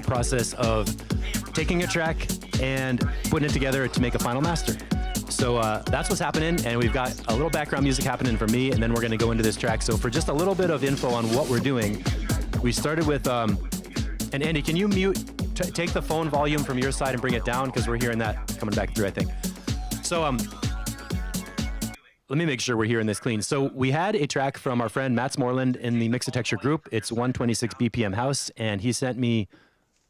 thought process of taking a track and putting it together to make a final master. So that's what's happening, and we've got a little background music happening for me, and then we're going to go into this track. So for just a little bit of info on what we're doing, we started with, and Andy, can you take the phone volume from your side and bring it down, because we're hearing that coming back through, I think. So let me make sure we're hearing this clean. So we had a track from our friend Mats Moreland in the Mixotexture group. It's 126 BPM house, and he sent me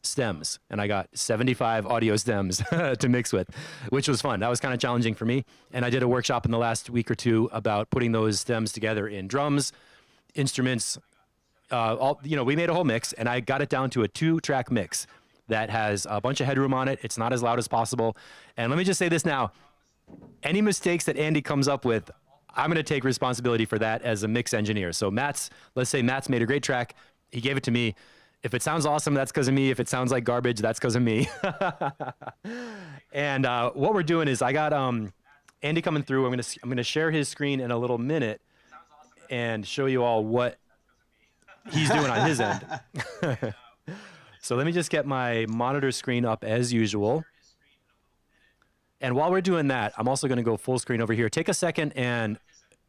stems, and I got 75 audio stems to mix with, which was fun. That was kind of challenging for me. And I did a workshop in the last week or two about putting those stems together in drums, instruments, we made a whole mix, and I got it down to a 2-track mix that has a bunch of headroom on it. It's not as loud as possible. And let me just say this now. Any mistakes that Andy comes up with, I'm going to take responsibility for that as a mix engineer. So let's say Matt's made a great track. He gave it to me. If it sounds awesome, that's because of me. If it sounds like garbage, that's because of me. And what we're doing is I got Andy coming through. I'm going to share his screen in a little minute and show you all what he's doing on his end. So let me just get my monitor screen up as usual. And while we're doing that, I'm also going to go full screen over here. Take a second and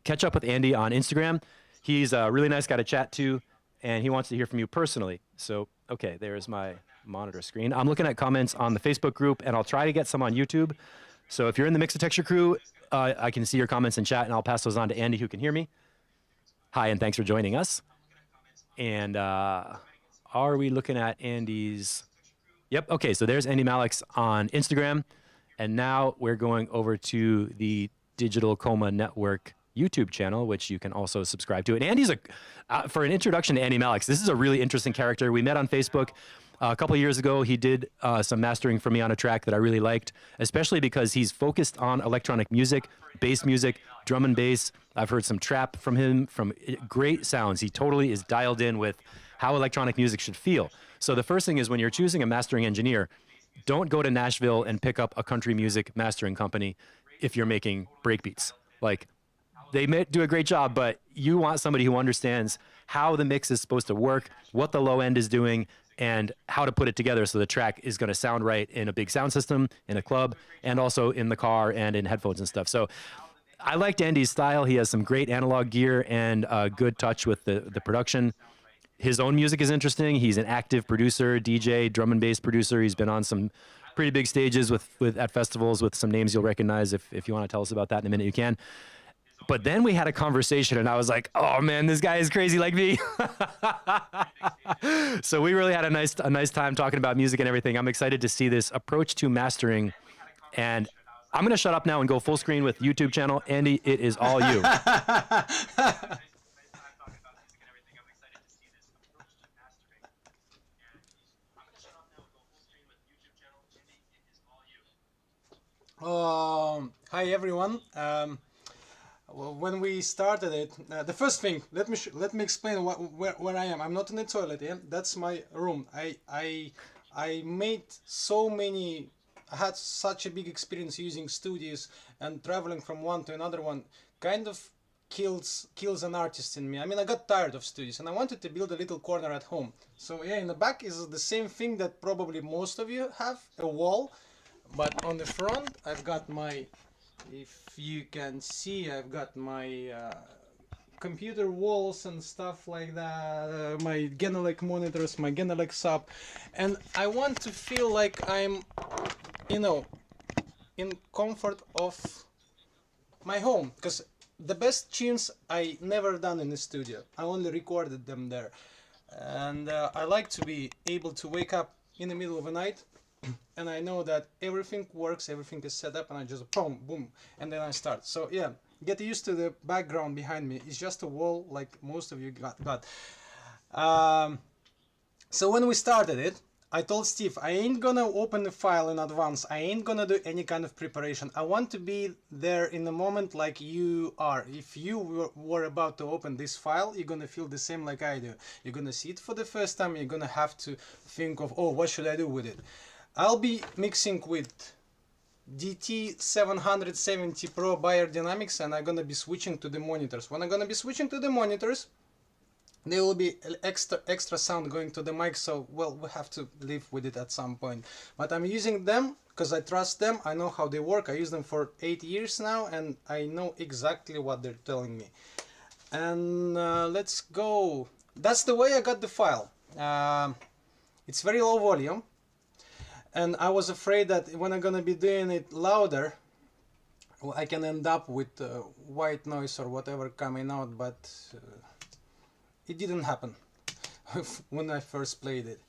catch up with Andy on Instagram. He's a really nice guy to chat to, and he wants to hear from you personally. So, okay, there's my monitor screen. I'm looking at comments on the Facebook group, and I'll try to get some on YouTube. So if you're in the Mixotexture crew, I can see your comments in chat, and I'll pass those on to Andy, who can hear me. Hi, and thanks for joining us. And are we looking at Andy's? Yep, okay, so there's Andy Malex on Instagram. And now we're going over to the Digital Coma Network YouTube channel, which you can also subscribe to. And Andy's for an introduction to Andy Malex, this is a really interesting character. We met on Facebook a couple of years ago. He did some mastering for me on a track that I really liked, especially because he's focused on electronic music, bass music, drum and bass. I've heard some trap from him, from great sounds. He totally is dialed in with how electronic music should feel. So the first thing is, when you're choosing a mastering engineer, don't go to Nashville and pick up a country music mastering company if you're making breakbeats. Like, they may do a great job, but you want somebody who understands how the mix is supposed to work, what the low end is doing, and how to put it together so the track is going to sound right in a big sound system, in a club, and also in the car and in headphones and stuff. So I liked Andy's style. He has some great analog gear and a good touch with the production. His own music is interesting. He's an active producer, DJ, drum and bass producer. He's been on some pretty big stages at festivals with some names you'll recognize. If you want to tell us about that in a minute, you can. But then we had a conversation, and I was like, oh, man, this guy is crazy like me. So we really had a nice time talking about music and everything. I'm excited to see this approach to mastering. And I'm going to shut up now and go full screen with YouTube channel. Andy, it is all you. Hi everyone. When we started it, the first thing, let me explain where I am. I'm not in the toilet. Yeah, that's my room. I made so many. I had such a big experience using studios, and traveling from one to another one kind of kills an artist in me. I mean, I got tired of studios, and I wanted to build a little corner at home. So yeah, in the back is the same thing that probably most of you have, a wall. But on the front, I've got my, if you can see, I've got my computer walls and stuff like that, my Genelec monitors, my Genelec sub, and I want to feel like I'm, in comfort of my home, because the best tunes I never done in the studio. I only recorded them there, and I like to be able to wake up in the middle of the night and I know that everything works, everything is set up, and I just boom, boom, and then I start. So yeah, get used to the background behind me. It's just a wall, like most of you got. So when we started it, I told Steve, I ain't gonna open the file in advance. I ain't gonna do any kind of preparation. I want to be there in the moment like you are. If you were about to open this file, you're gonna feel the same like I do. You're gonna see it for the first time. You're gonna have to think of, oh, what should I do with it? I'll be mixing with DT770 Pro Bayer Dynamics, and I'm gonna be switching to the monitors. When I'm gonna be switching to the monitors, there will be extra sound going to the mic, so well, we have to live with it at some point. But I'm using them because I trust them. I know how they work. I use them for 8 years now, and I know exactly what they're telling me. And let's go. That's the way I got the file. It's very low volume, and I was afraid that when I'm gonna be doing it louder, well, I can end up with white noise or whatever coming out, but it didn't happen when I first played it.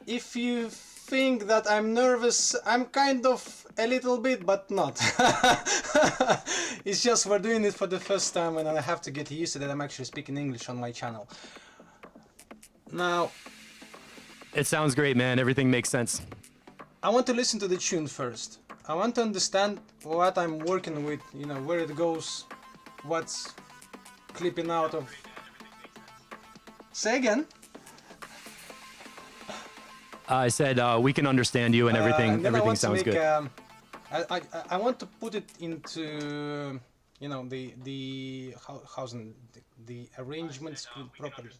If you think that I'm nervous, I'm kind of a little bit, but not. It's just we're doing it for the first time, and I have to get used to that I'm actually speaking English on my channel. Now, It sounds great, man. Everything makes sense. I want to listen to the tune first. I want to understand what I'm working with, you know, where it goes, what's clipping out of. Say again? I said we can understand you and everything. Then I Everything want to sounds make, good. I want to put it into, you know, the arrangements properly.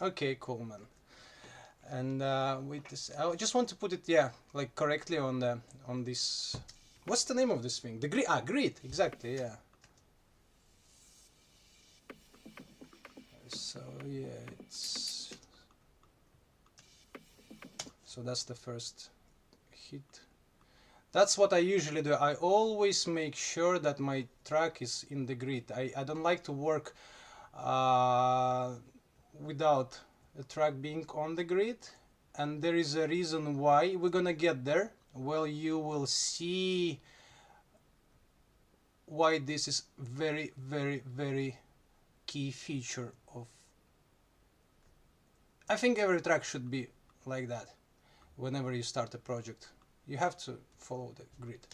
Okay, cool, man. And with this, I just want to put it, yeah, like correctly on the this. What's the name of this thing? The grid. Ah, grid. Exactly. Yeah. So yeah, it's. So that's the first hit. That's what I usually do. I always make sure that my track is in the grid. I don't like to work without a track being on the grid, and there is a reason why. We're gonna get there. Well, you will see why this is very, very, very key feature of. I think every track should be like that. Whenever you start a project, you have to follow the grid.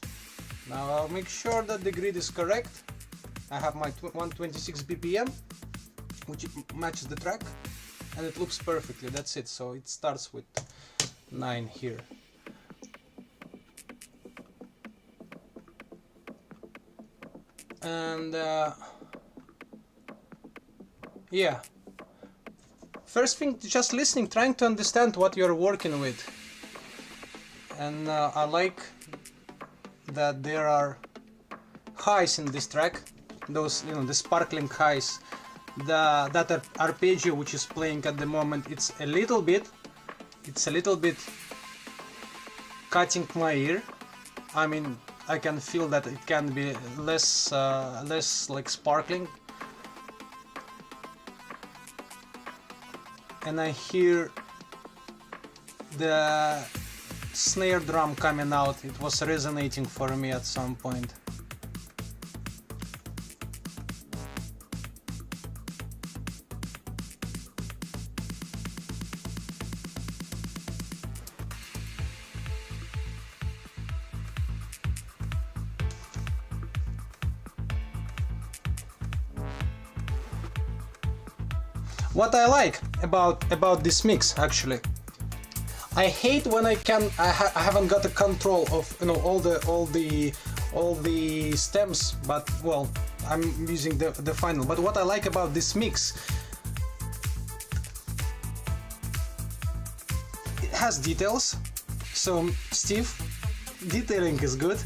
Now I'll make sure that the grid is correct. I have my 126 BPM, which matches the track, and it looks perfectly. That's it. So it starts with 9 here. And yeah, first thing, just listening, trying to understand what you're working with. And I like that there are highs in this track, those, you know, the sparkling highs. That arpeggio which is playing at the moment, it's a little bit cutting my ear. I mean, I can feel that it can be less like sparkling, and I hear the snare drum coming out. It was resonating for me at some point. What I like about this mix, actually, I hate when I haven't got the control of, you know, all the stems, but well, I'm using the final. But what I like about this mix, it has details. So Steve, detailing is good.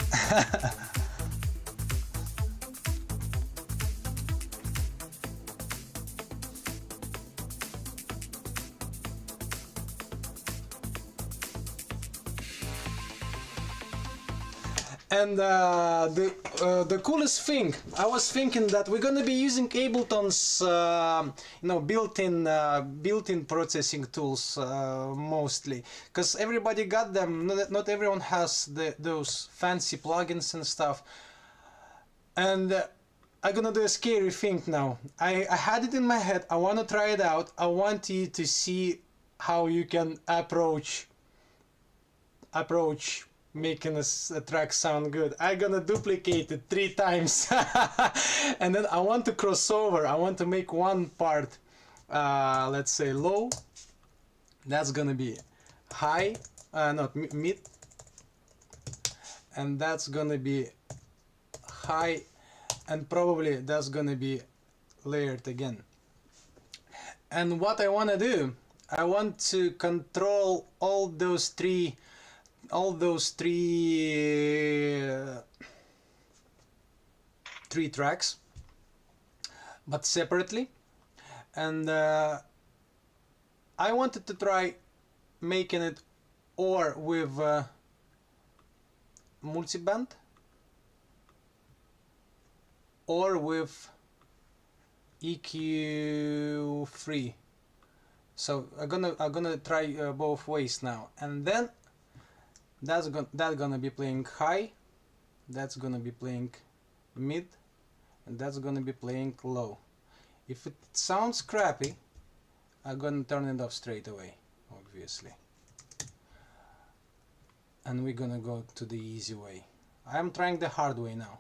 And the coolest thing, I was thinking that we're gonna be using Ableton's you know, built-in processing tools mostly, because everybody got them. Not everyone has those fancy plugins and stuff. And I'm gonna do a scary thing now. I had it in my head. I want to try it out. I want you to see how you can approach making a track sound good. I'm gonna duplicate it 3 times and then I want to cross over. I want to make one part let's say low, that's gonna be high, not mid, and that's gonna be high, and probably that's gonna be layered again. And what I want to do, I want to control all those three tracks, but separately. And I wanted to try making it or with multiband or with EQ free. So I'm gonna try both ways now, and then that's gonna be playing high, that's gonna be playing mid, and that's gonna be playing low. If it sounds crappy, I'm gonna turn it off straight away, obviously. And we're gonna go to the easy way. I'm trying the hard way now.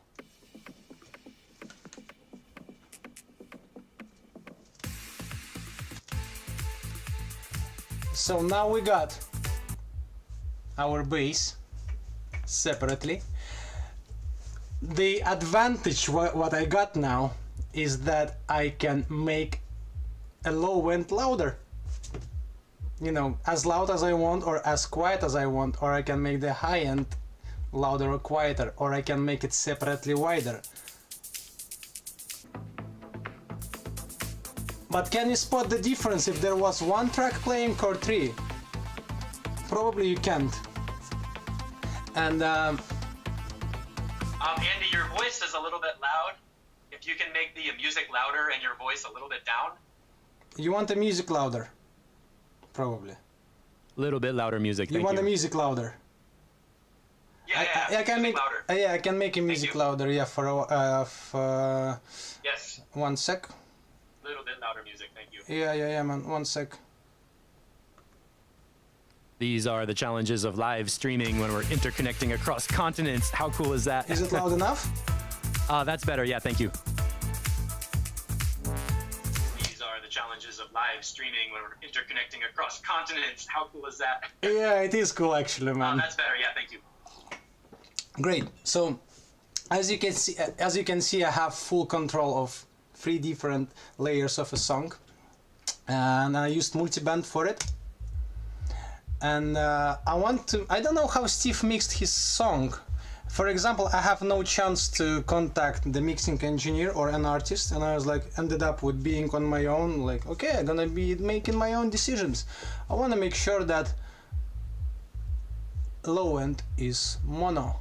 So now we got our bass separately. The advantage what I got now is that I can make a low end louder, you know, as loud as I want or as quiet as I want, or I can make the high end louder or quieter, or I can make it separately wider. But can you spot the difference if there was one track playing or three? Probably you can't. And Andy, your voice is a little bit loud. If you can make the music louder and your voice a little bit down. You want the music louder? Probably. A little bit louder music. You want the music louder? Yeah, I can make louder. Yeah, I can make a music louder. Yeah, for yes. 1 sec. A little bit louder music, thank you. Yeah, man. 1 sec. These are the challenges of live streaming when we're interconnecting across continents. How cool is that? Is it loud enough? That's better. Yeah, thank you. These are the challenges of live streaming when we're interconnecting across continents. How cool is that? Yeah, it is cool actually, man. That's better. Yeah, thank you. Great. So, as you can see, I have full control of 3 different layers of a song, and I used multiband for it. And I don't know how Steve mixed his song. For example, I have no chance to contact the mixing engineer or an artist, and I was like, ended up with being on my own, like, okay, I'm gonna be making my own decisions. I want to make sure that low end is mono.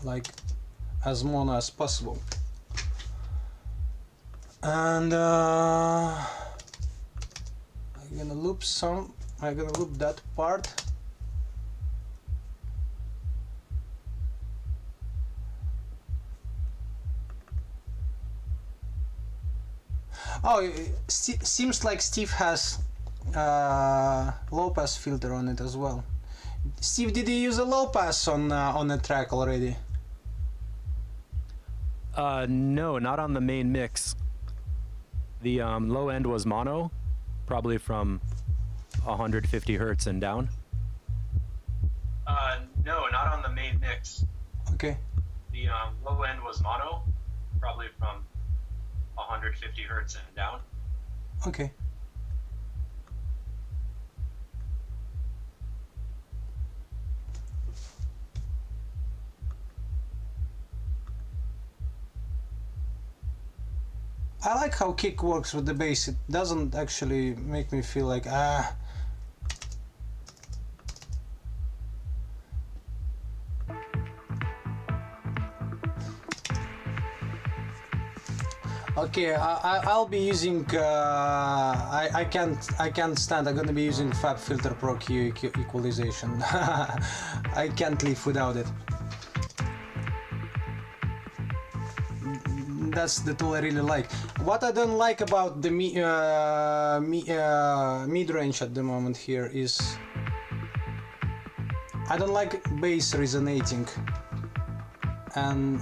Like, as mono as possible. And I'm gonna loop that part. Oh, it seems like Steve has low pass filter on it as well. Steve, did you use a low pass on a track already? No, not on the main mix. The low end was mono, probably from 150 hertz and down. No, not on the main mix. Okay. The low end was mono, probably from 150 hertz and down. Okay. I like how kick works with the bass. It doesn't actually make me feel like Okay, I'll be using I can't stand. I'm gonna be using Fab Filter Pro Q equalization. I can't live without it. That's the tool I really like. What I don't like about the mid-range at the moment here is I don't like bass resonating, and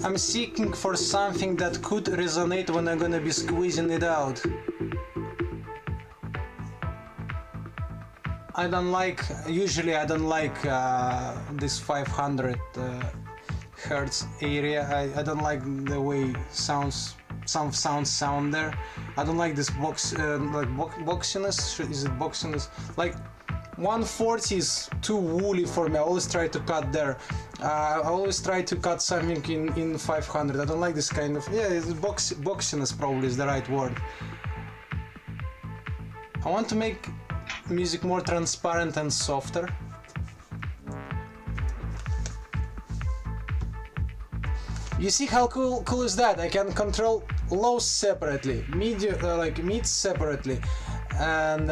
I'm seeking for something that could resonate when I'm gonna be squeezing it out. Usually I don't like this 500 hertz area. I don't like the way some sounds sound there. I don't like this boxiness. Is it boxiness? Like 140 is too woolly for me. I always try to cut there. I always try to cut something in 500. I don't like this kind of, boxiness probably is the right word. I want to make music more transparent and softer. You see how cool is that? I can control lows separately, mids separately, and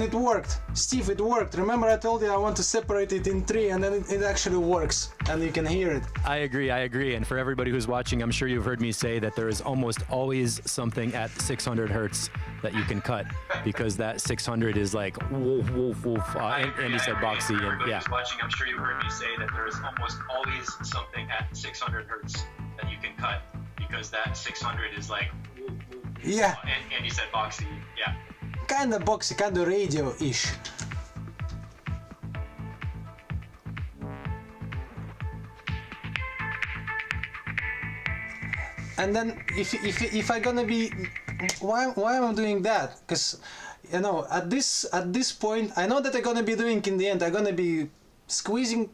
it worked. Steve, it worked. Remember I told you I want to separate it in 3, and then it actually works, and you can hear it. I agree. And for everybody who's watching, I'm sure you've heard me say that there is almost always something at 600 hertz that you can cut, because that 600 is like woof, woof, woof. Andy said boxy, and yeah. Watching, I'm sure you've heard me say that there is almost always something at 600 hertz that you can cut, because that 600 is like woof, woof. Yeah. And Andy said boxy, yeah. Kinda boxy, kinda radio-ish. And then if I gonna be, why am I doing that? Because at this point I know that I'm gonna be doing in the end. I'm gonna be squeezing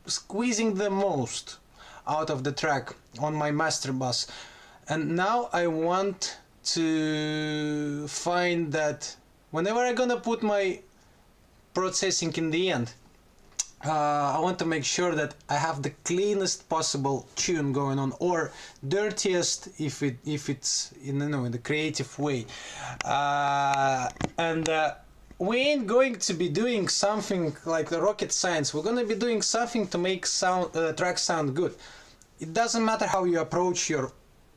the most out of the track on my master bus, and now I want to find that whenever I'm gonna put my processing in the end, I want to make sure that I have the cleanest possible tune going on, or dirtiest if it's in the creative way, and we ain't going to be doing something like the rocket science. We're gonna be doing something to make track sound good. It doesn't matter how you approach your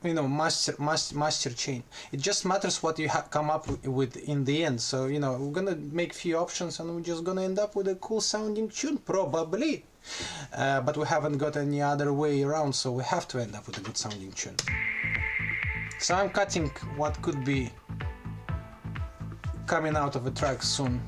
master chain. It just matters what you come up with in the end. So we're gonna make few options, and we're just gonna end up with a cool sounding tune probably, but we haven't got any other way around, so we have to end up with a good sounding tune. So I'm cutting what could be coming out of a track soon.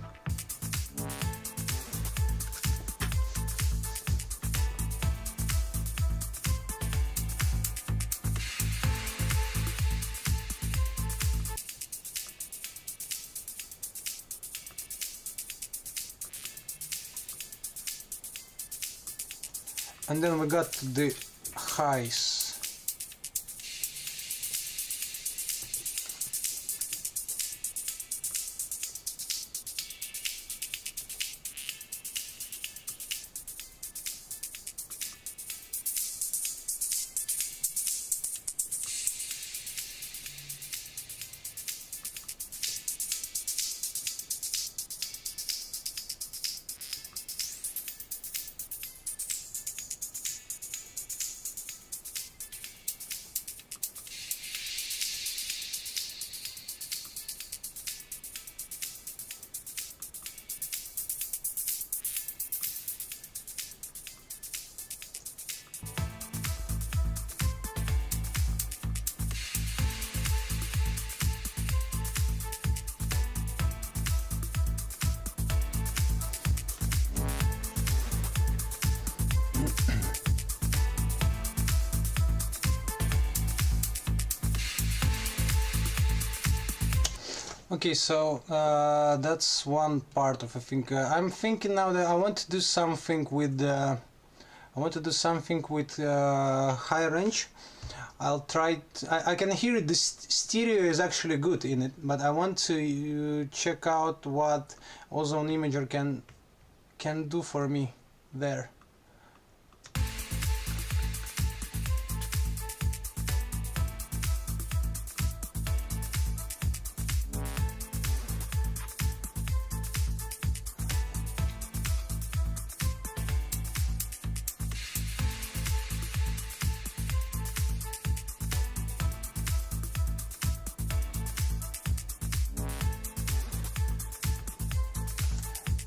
And then we got the highs. Okay, so that's one part of a thing. I'm thinking now that I want to do something with high range. I'll try. I can hear it. The stereo is actually good in it, but I want to check out what Ozone Imager can do for me there.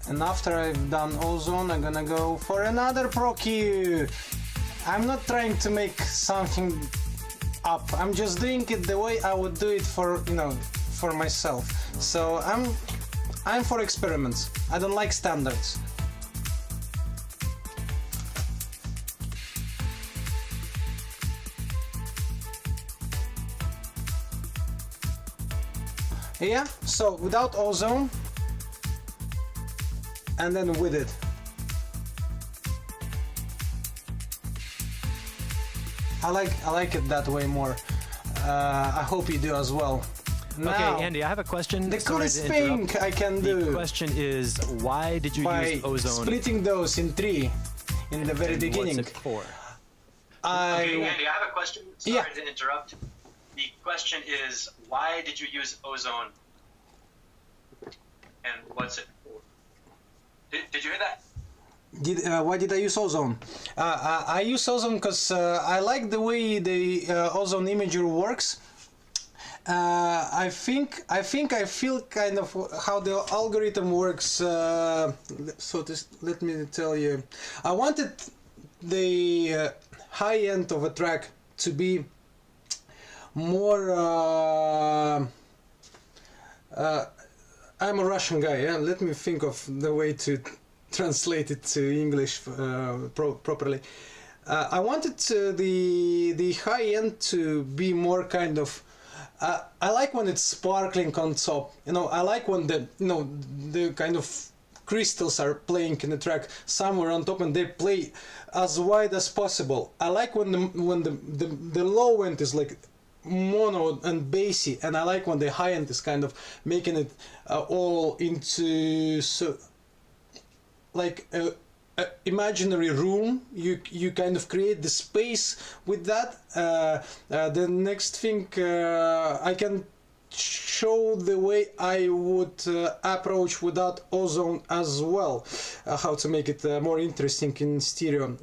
And after I've done Ozone, I'm gonna go for another Pro Q. I'm not trying to make something up. I'm just doing it the way I would do it for, you know, for myself. So I'm for experiments. I don't like standards. Yeah, so without ozone and then with it. I like it that way more. I hope you do as well. Now, Okay, Andy, I have a question. the Sorry coolest to thing interrupt. I can The do question is, why did you by use ozone? splitting those in three in the very and beginning. What's it for? Okay, Andy, I have a question. Sorry Yeah. to interrupt. The question is, why did you use ozone? And what's it for? Did you hear that? Why did I use ozone? I use ozone because I like the way the ozone imager works. I think I feel kind of how the algorithm works. So let me tell you, I wanted the high end of a track to be more. I'm a Russian guy. Yeah, let me think of the way to translate it to English properly. I wanted the high end to be more kind of. I like when it's sparkling on top. You know, I like when the kind of crystals are playing in the track somewhere on top, and they play as wide as possible. I like when the low end is like mono and bassy, and I like when the high end is kind of making it all into like a imaginary room. You kind of create the space with that. The next thing I can show the way I would approach without ozone as well, how to make it more interesting in stereo.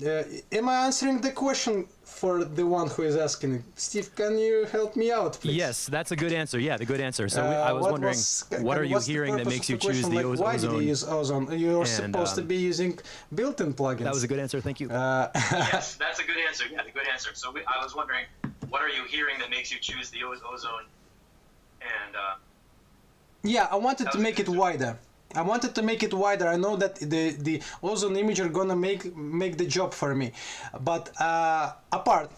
Am I answering the question for the one who is asking it? Steve, can you help me out, please? Yes, that's a good answer. Yeah, the good answer. So I was wondering, what are you what's the hearing that purpose makes of you the choose question? the Like, why did you ozone? use ozone? You're And, supposed to be using built-in plugins. That was a good answer. Thank you. Yes, that's a good answer. Yeah, the good answer. So I was wondering, what are you hearing that makes you choose the ozone? And Yeah, I wanted to make it wider. I wanted to make it wider. I know that the ozone imager gonna make the job for me, but apart,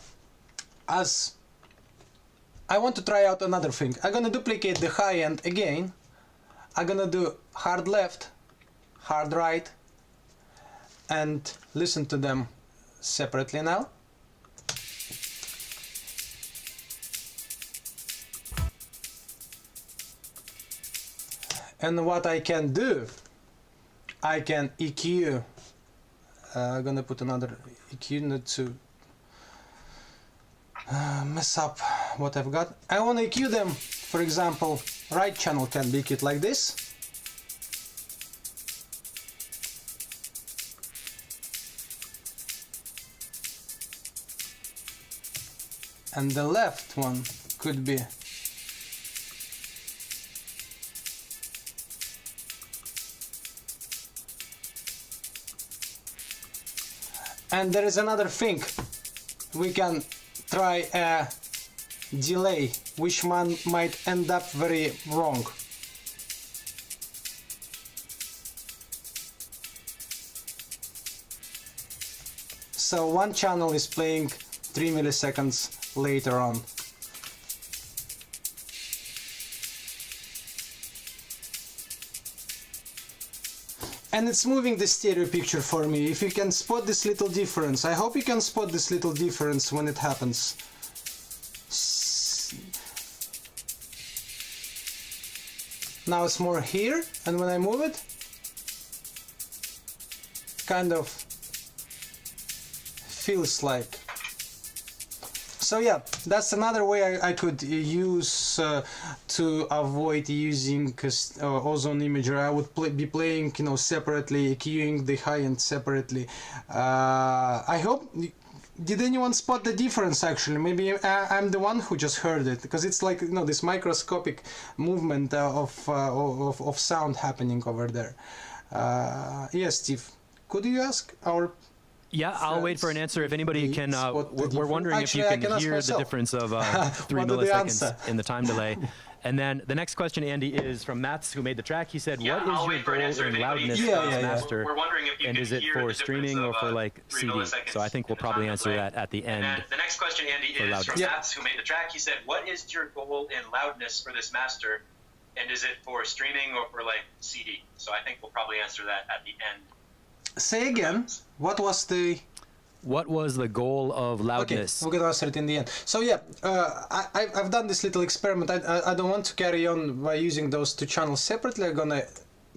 as I want to try out another thing. I'm gonna duplicate the high end again. I'm gonna do hard left, hard right, and listen to them separately now. And what I can do, I can EQ. I'm gonna put another EQ not to mess up what I've got. I want to EQ them. For example, right channel can be EQ'd like this. And the left one could be and there is another thing. We can try a delay, which one might end up very wrong. So one channel is playing 3 milliseconds later on. And it's moving the stereo picture for me. If you can spot this little difference, I hope you can spot this little difference when it happens. Now it's more here, and when I move it, kind of feels like. So yeah, that's another way I could use to avoid using ozone imager. I would be playing, you know, separately, EQing the high end separately. I hope. Did anyone spot the difference? Actually, maybe I'm the one who just heard it, because it's like, you know, this microscopic movement of sound happening over there. Yes, Steve, could you ask our Yeah, I'll wait for an answer. If anybody can, we're wondering if you Actually, I can ask hear the myself. difference of 3 What did they milliseconds answer? in the time delay. And then the next question, Andy, is from Mats, who made the track. He said, Yeah, "What is I'll your wait for an goal answer. in If anybody- loudness Yeah, for this yeah, yeah. master? We're wondering if you And can is it hear for the streaming or difference for of, like 3 CD?" milliseconds So I think we'll in the probably time answer delay. that at the And end. then the next question, Andy, for is loudness. from Yep. Mats, who made the track. He said, "What is your goal in loudness for this master? And is it for streaming or for like CD?" So I think we'll probably answer that at the end. Say again. What was the? What was the goal of Okay, loudness? we're gonna answer it in the end. So yeah, I've done this little experiment. I don't want to carry on by using those two channels separately. I'm gonna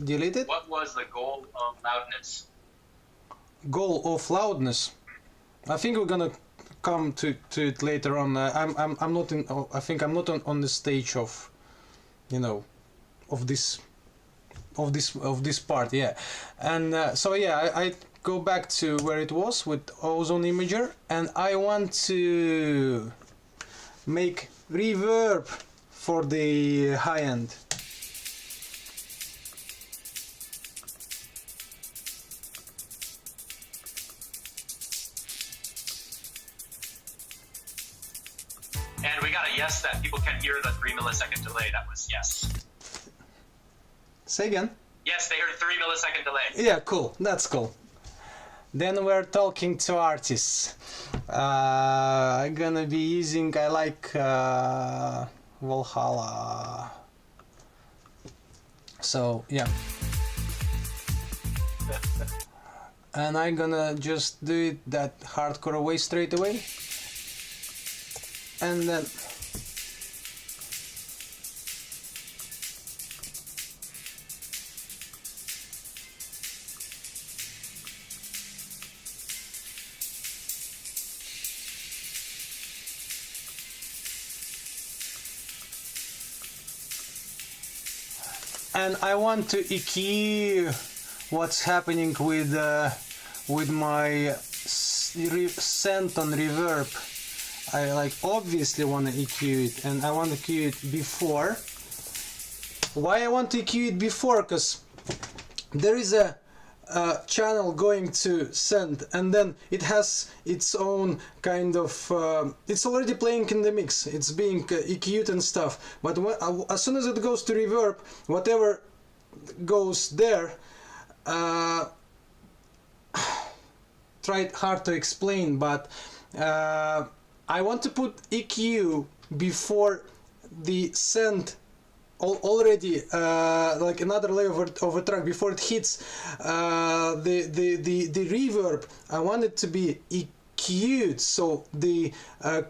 delete it. What was the goal of loudness? Goal of loudness. I think we're gonna come to it later on. I'm not in. I think I'm not on the stage of, you know, of this part. Yeah, and so yeah, I go back to where it was with ozone imager, and I want to make reverb for the high end. And we got a yes that people can hear the 3 millisecond delay. That was yes. Say again. Yes, they heard 3 millisecond delay. Yeah, cool. That's cool. Then we're talking to artists. I'm gonna be using. I like Valhalla. So yeah. And I'm gonna just do it that hardcore way straight away. And then I want to EQ what's happening with my scent on reverb. I like obviously want to EQ it, and I want to EQ it before. Why I want to EQ it before? Because there is a channel going to send, and then it has its own kind of it's already playing in the mix, it's being EQ'd and stuff, but as soon as it goes to reverb, whatever goes there, hard to explain, but I want to put EQ before the send already, like another layer of a track before it hits the reverb. I want it to be EQ'd, so the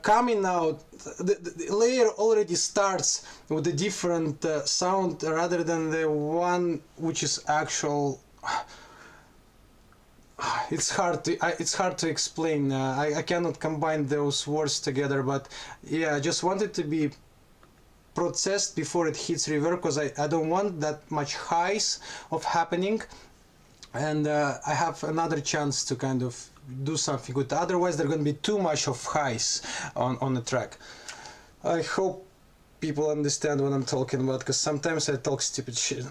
coming out, the layer already starts with a different sound rather than the one which is actual. It's hard to explain. I cannot combine those words together, but yeah, I just want it to be processed before it hits reverb, because I don't want that much highs of happening, and I have another chance to kind of do something good. Otherwise there's going to be too much of highs on the track. I hope people understand what I'm talking about, because sometimes I talk stupid shit.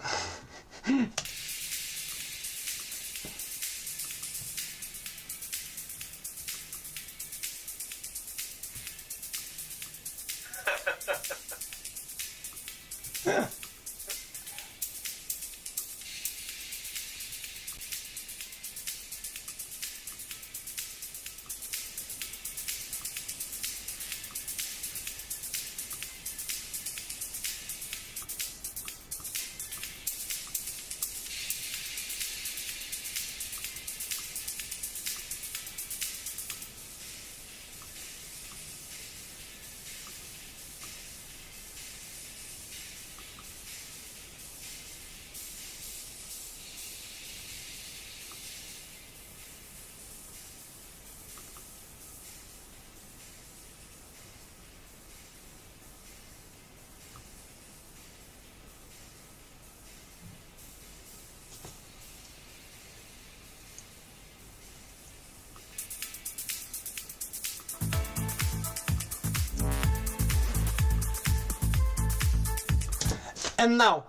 And now,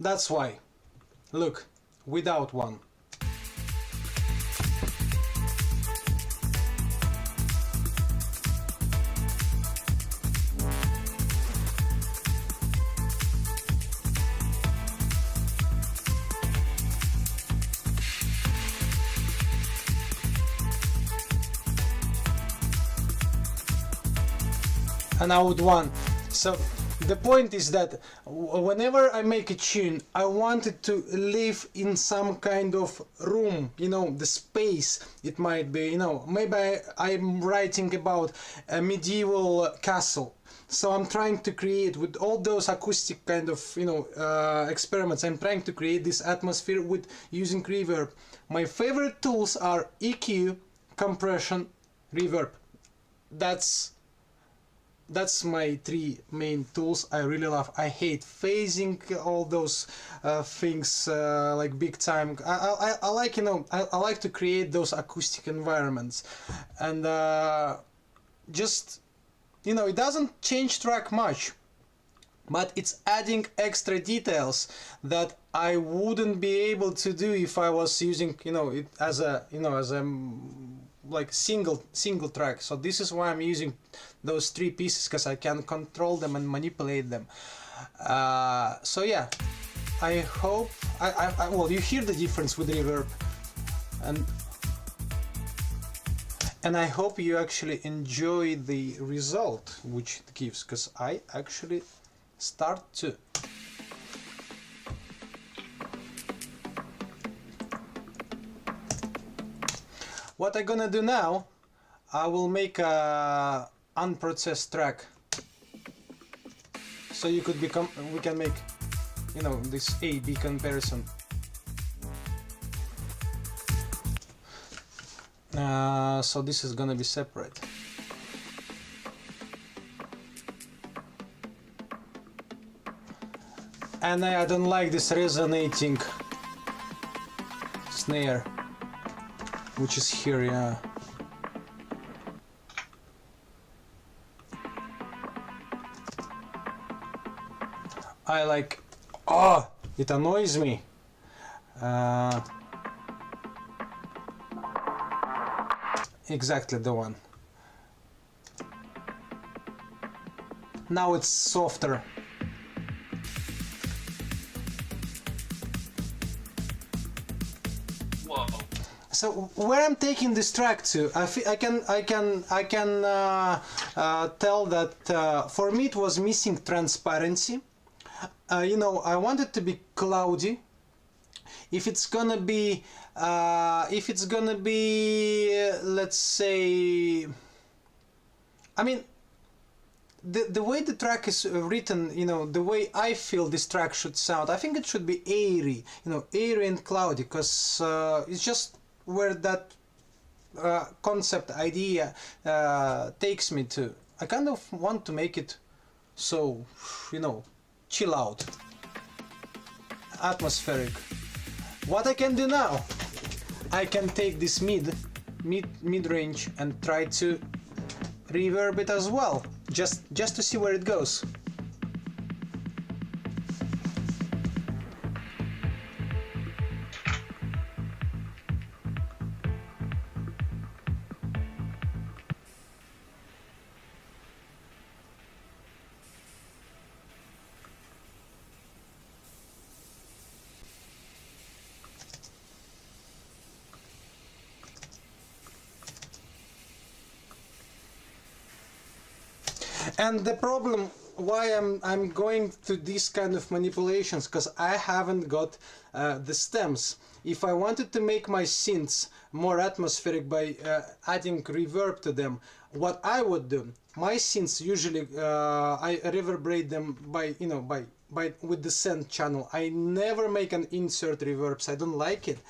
that's why, look, without one. and out one. So the point is that whenever I make a tune, I want it to live in some kind of room, you know, the space. It might be, you know, maybe I'm writing about a medieval castle. So I'm trying to create, with all those acoustic kind of, you know, experiments, I'm trying to create this atmosphere with using reverb. My favorite tools are EQ, compression, reverb. That's my three main tools I really love. I hate phasing, all those things like big time. I like, you know, I like to create those acoustic environments, and just, you know, it doesn't change track much, but it's adding extra details that I wouldn't be able to do if I was using, you know, it as a, you know, as a like single track. So this is why I'm using those three pieces, because I can control them and manipulate them. So yeah, I hope well, you hear the difference with reverb, and I hope you actually enjoy the result which it gives, because I actually start to. What I'm gonna do now, I will make a unprocessed track, so you could become, we can make, you know, this A-B comparison. So this is gonna be separate. And I don't like this resonating snare, which is here, yeah. I like, oh, it annoys me. Exactly the one. Now it's softer. Whoa. So where I'm taking this track to, I can tell that for me it was missing transparency. You know, I want it to be cloudy. If it's gonna be, let's say, I mean, the way the track is written, you know, the way I feel this track should sound, I think it should be airy, you know, airy and cloudy, because it's just where that concept idea takes me to. I kind of want to make it so, you know, chill out, atmospheric. What I can do now, I can take this mid-range and try to reverb it as well, just to see where it goes. And the problem why I'm going to these kind of manipulations, because I haven't got the stems. If I wanted to make my synths more atmospheric by adding reverb to them, what I would do, my synths usually I reverberate them by, you know, by with the send channel. I never make an insert reverbs. I don't like it.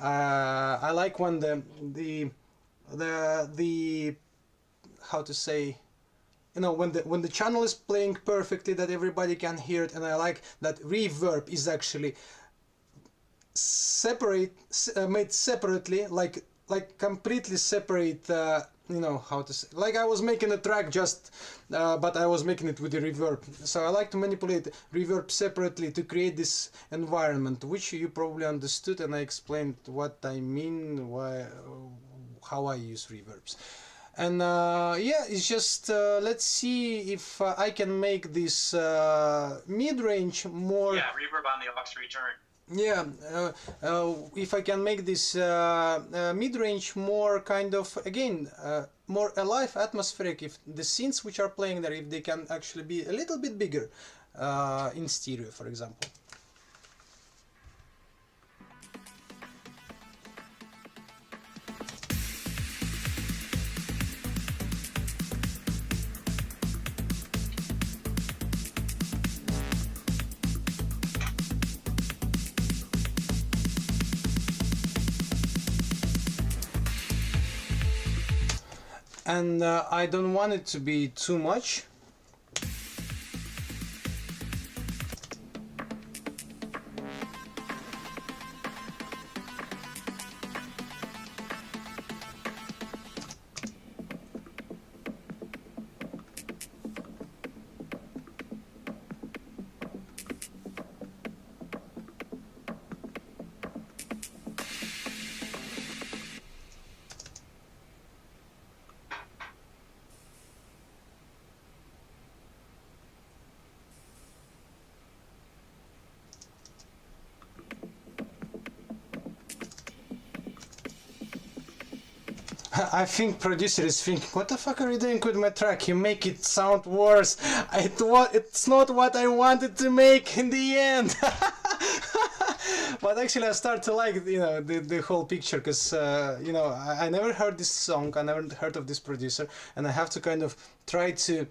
I like when the how to say, you know, when the channel is playing perfectly, that everybody can hear it, and I like that reverb is actually made separately, like completely separate. You know how to say, like I was making a track just, but I was making it with the reverb. So I like to manipulate reverb separately to create this environment, which you probably understood, and I explained what I mean, how I use reverbs. And yeah, it's just let's see if I can make this mid-range more. Yeah, reverb on the aux return. Yeah, if I can make this mid-range more kind of, again, more alive, atmospheric, if the scenes which are playing there, if they can actually be a little bit bigger in stereo, for example. And I don't want it to be too much. I think producer is thinking, what the fuck are you doing with my track? You make it sound worse. It's not what I wanted to make in the end. But actually I start to like, the whole picture, because, I never heard this song, I never heard of this producer, and I have to kind of try to,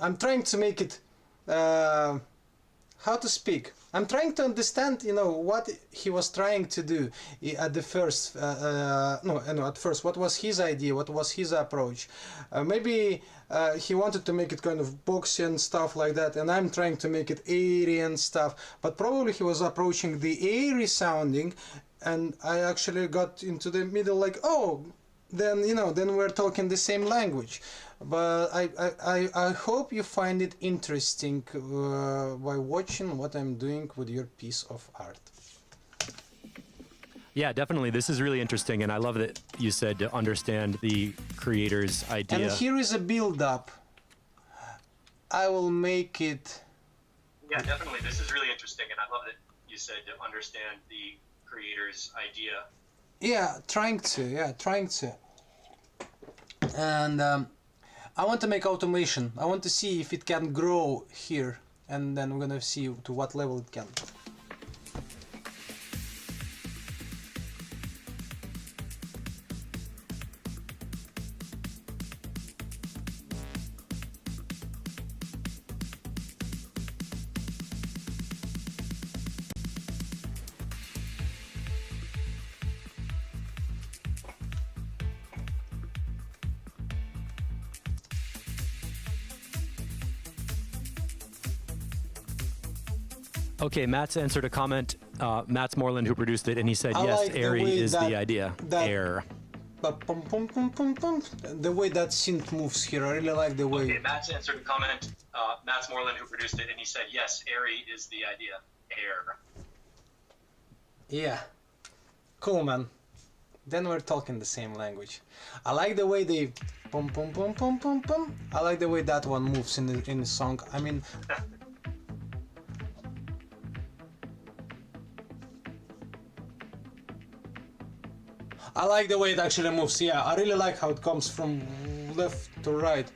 I'm trying to make it, how to speak. I'm trying to understand, what he was trying to do at the first. At first, what was his idea? What was his approach? Maybe he wanted to make it kind of boxy and stuff like that, and I'm trying to make it airy and stuff. But probably he was approaching the airy sounding, and I actually got into the middle, like, oh, then then we're talking the same language. But I hope you find it interesting by watching what I'm doing with your piece of art. Yeah, definitely. This is really interesting, and I love that you said to understand the creator's idea. And here is a build-up. I will make it. Yeah, definitely. This is really interesting, and I love that you said to understand the creator's idea. Yeah, trying to. And I want to make automation. I want to see if it can grow here, and then we're gonna see to what level it can. Okay, Matt's answered a comment. Matt's Moreland, who produced it, and he said, yes, like the airy way is that- the idea. that- Air. The way that synth moves here, I really like the way. Okay, Matt's answered a comment. Matt's Moreland, who produced it, and he said, yes, airy is the idea. Air. Yeah. Cool, man. Then we're talking the same language. I like the way they pum pum pum pum pum pum. I like the way that one moves in the song. I mean, I like the way it actually moves. Yeah, I really like how it comes from left to right.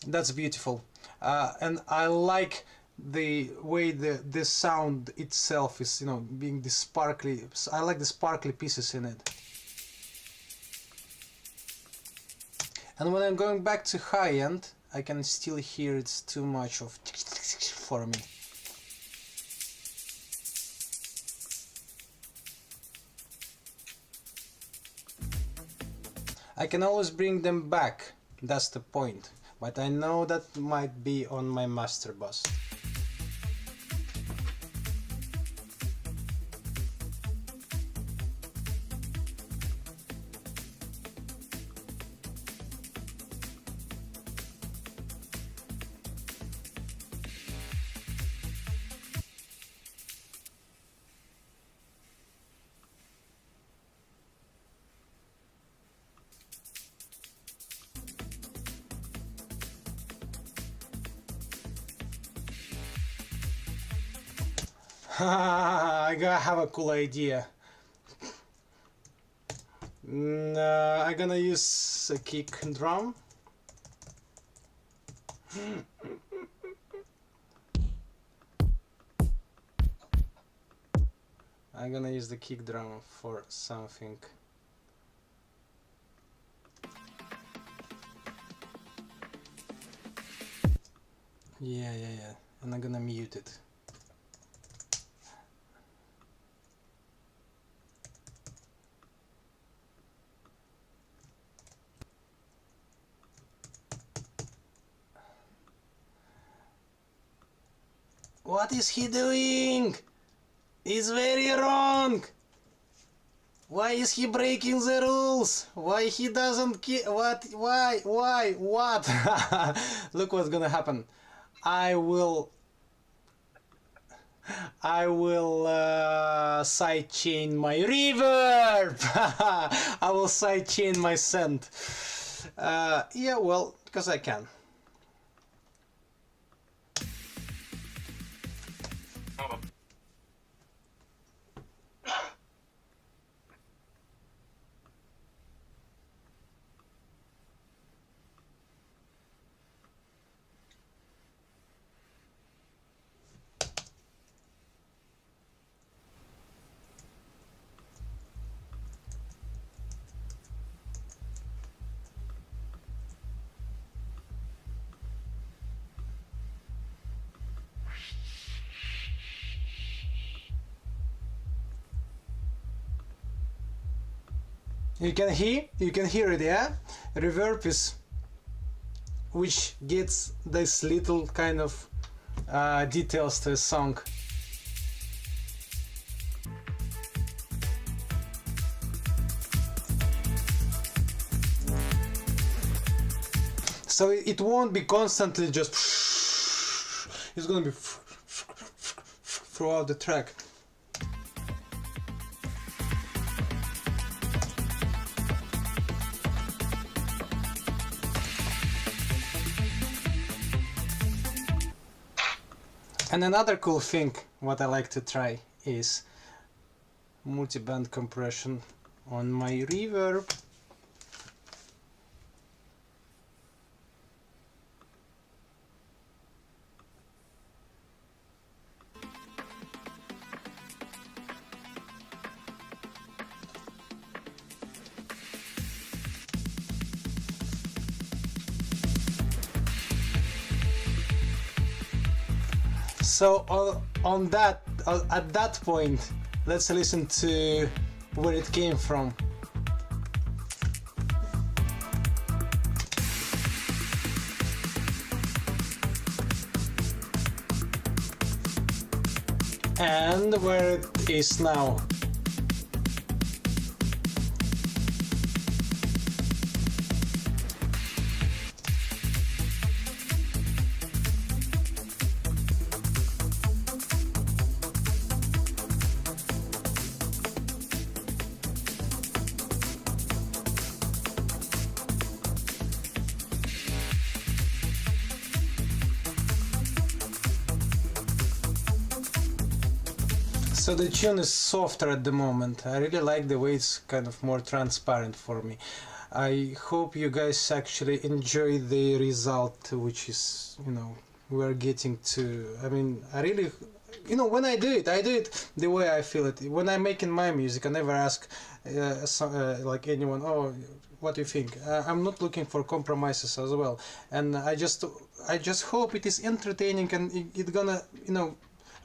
That's beautiful. And I like the way the sound itself is, being the sparkly. I like the sparkly pieces in it. And when I'm going back to high end, I can still hear it's too much of for me. I can always bring them back, that's the point, but I know that might be on my master bus. I have a cool idea. I'm gonna use a kick drum. I'm gonna use the kick drum for something. Yeah, and I'm gonna mute it. What is he doing? It's very wrong. Why is he breaking the rules? Why he doesn't what? Why? What? Look what's gonna happen. I will sidechain my reverb. I will sidechain my send. Yeah, well, because I can. You can hear it, yeah? Reverb is, which gets this little kind of details to a song. So it won't be constantly just, it's gonna be throughout the track. And another cool thing what I like to try is multi-band compression on my reverb. So on that, at that point, let's listen to where it came from. And where it is now. So the tune is softer at the moment. I really like the way it's kind of more transparent for me. I hope you guys actually enjoy the result, which is, you know, we're getting to. I mean, I really, you know, when I do it the way I feel it. When I'm making my music, I never ask like anyone, oh, what do you think? I'm not looking for compromises as well, and I just hope it is entertaining and it's gonna, you know,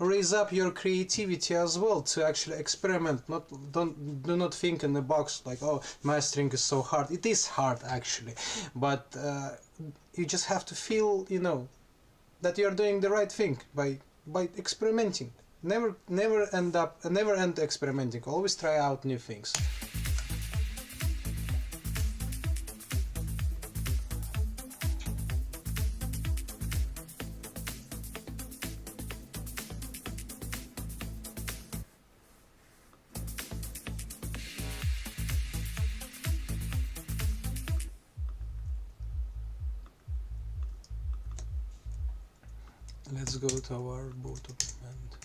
raise up your creativity as well to actually experiment. Do not think in the box like, oh, mastering is so hard. It is hard actually, but you just have to feel, you know, that you're doing the right thing by experimenting. Never end experimenting. Always try out new things. Let's go to our bottom end.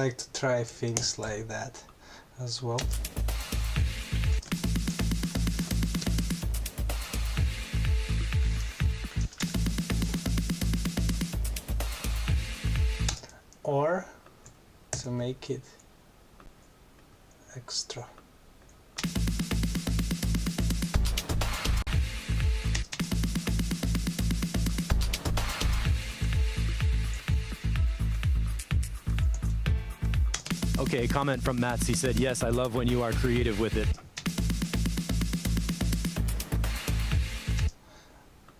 like to try things like that as well. Or to make it extra. Okay, comment from Mats. He said, yes, I love when you are creative with it.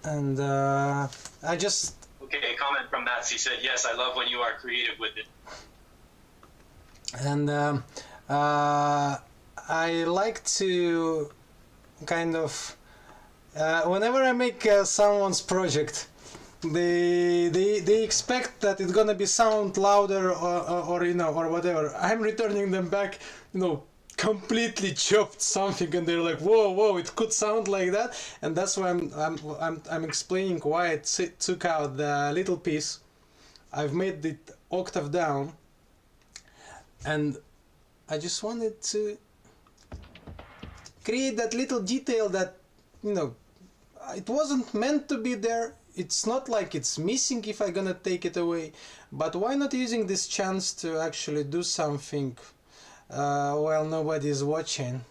And I just... Okay, comment from Mats. He said, yes, I love when you are creative with it. And I like to kind of... whenever I make someone's project, they expect that it's gonna be sound louder or you know, or whatever. I'm returning them back, you know, completely chopped something, and they're like, whoa, it could sound like that. And that's why I'm explaining why I took out the little piece. I've made it octave down, and I just wanted to create that little detail that, you know, it wasn't meant to be there. It's not like it's missing if I'm gonna take it away, but why not using this chance to actually do something while nobody's watching?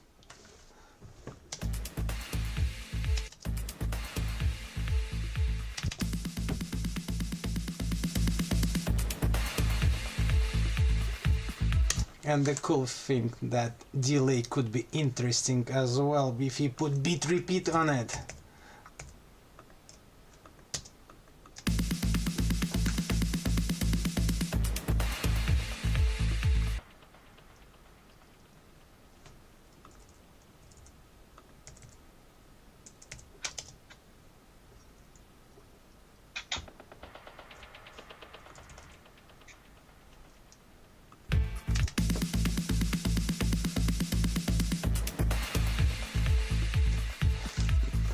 And the cool thing that delay could be interesting as well if you put beat repeat on it.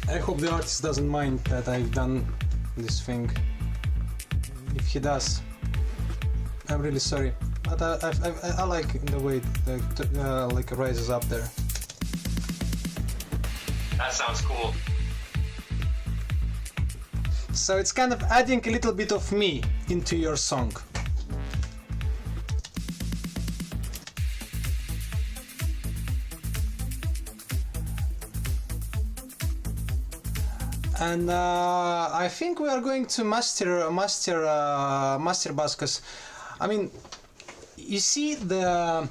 I hope the artist doesn't mind that I've done this thing. If he does, I'm really sorry. But I like the way it like rises up there. That sounds cool. So it's kind of adding a little bit of me into your song. And I think we are going to master bass, because I mean, you see the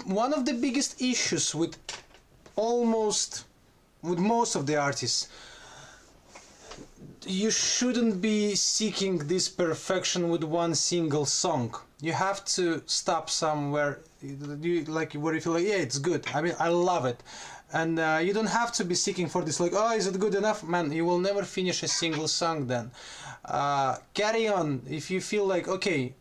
one of the biggest issues with most of the artists, you shouldn't be seeking this perfection with one single song. You have to stop somewhere, where you feel like, yeah, it's good. I mean, I love it. And you don't have to be seeking for this, like, oh, is it good enough? Man, you will never finish a single song then. Carry on if you feel like, okay,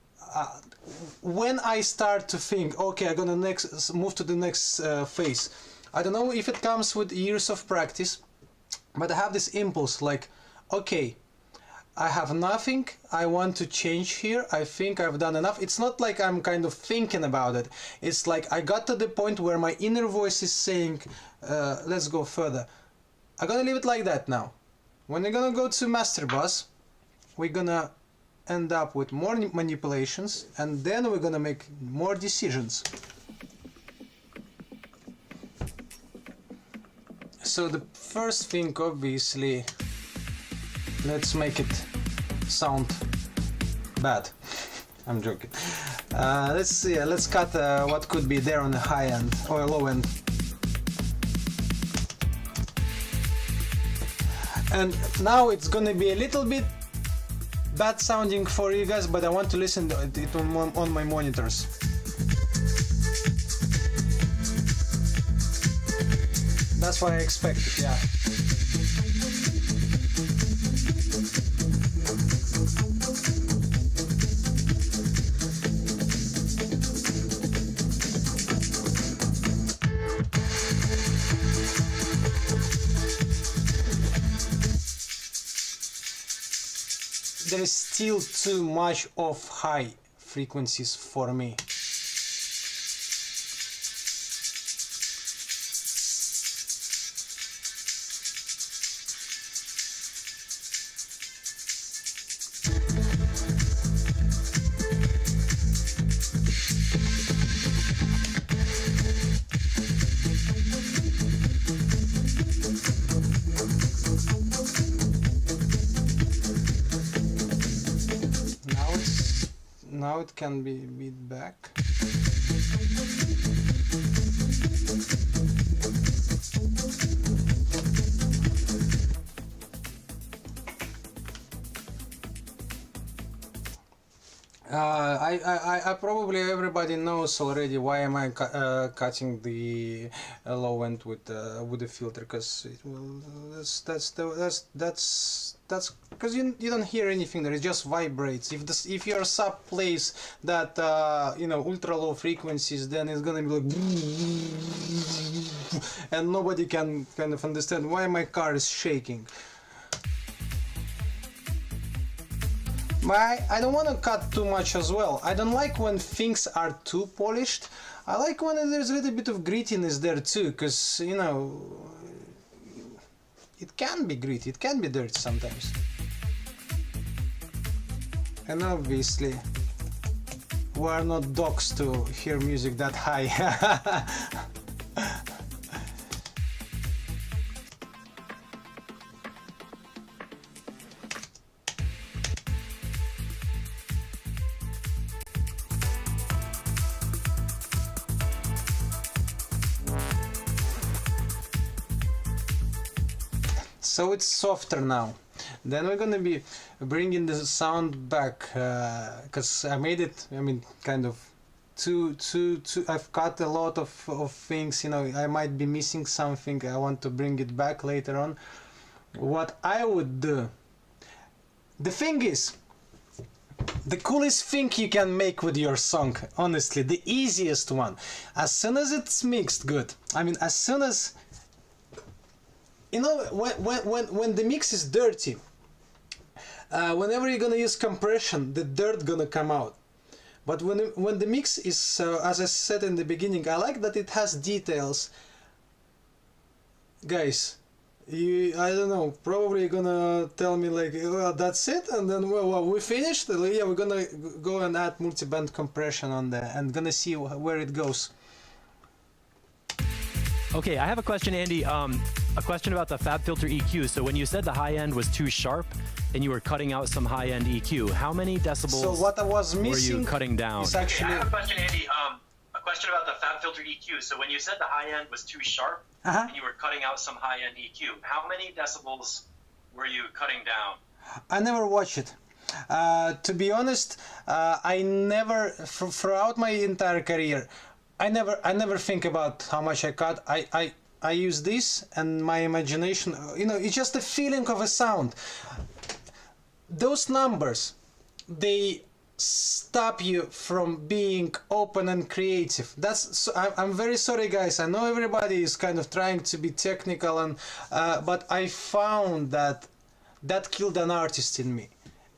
when I start to think, okay, I'm gonna move to the next phase. I don't know if it comes with years of practice, but I have this impulse, like, okay, I have nothing I want to change here. I think I've done enough. It's not like I'm kind of thinking about it. It's like I got to the point where my inner voice is saying, let's go further. I'm gonna leave it like that now. When we're gonna go to master bass, we're gonna end up with more manipulations, and then we're gonna make more decisions. So the first thing, obviously, let's make it sound bad. I'm joking. Let's see. Let's cut what could be there on the high end or low end. And now it's gonna be a little bit bad sounding for you guys, but I want to listen to it on my monitors. That's what I expected, yeah. There is still too much of high frequencies for me. Now it can be beat back. I probably everybody knows already why am I cutting the low end with the filter, because that's because you don't hear anything there. It just vibrates. If your sub plays that ultra low frequencies, then it's gonna be like, and nobody can kind of understand why my car is shaking. I don't want to cut too much as well. I don't like when things are too polished. I like when there's a little bit of grittiness there too, because it can be gritty, it can be dirty sometimes. And obviously we are not dogs to hear music that high. So it's softer now. Then we're gonna be bringing the sound back, because I made it, kind of too I've cut a lot of things, I might be missing something. I want to bring it back later on. What I would do, the thing is, the coolest thing you can make with your song, honestly, the easiest one, as soon as it's mixed good, as soon as when the mix is dirty, whenever you're gonna use compression, the dirt gonna come out. But when the mix is, as I said in the beginning, I like that it has details. Guys, I don't know, probably you're gonna tell me like, well, that's it, and then well, we finished. Yeah, we're gonna go and add multi-band compression on there, and gonna see where it goes. Okay, I have a question, Andy. A question about the FabFilter EQ. So when you said the high end was too sharp and you were cutting out some high end EQ, how many decibels so what I was missing were you cutting down? Is actually... I have a question, Andy. A question about the FabFilter EQ. So when you said the high end was too sharp and you were cutting out some high end EQ, how many decibels were you cutting down? I never watched it. To be honest, I never, throughout my entire career, I never think about how much I cut. I use this and my imagination, it's just a feeling of a sound. Those numbers, they stop you from being open and creative. I'm very sorry, guys. I know everybody is kind of trying to be technical, but I found that killed an artist in me,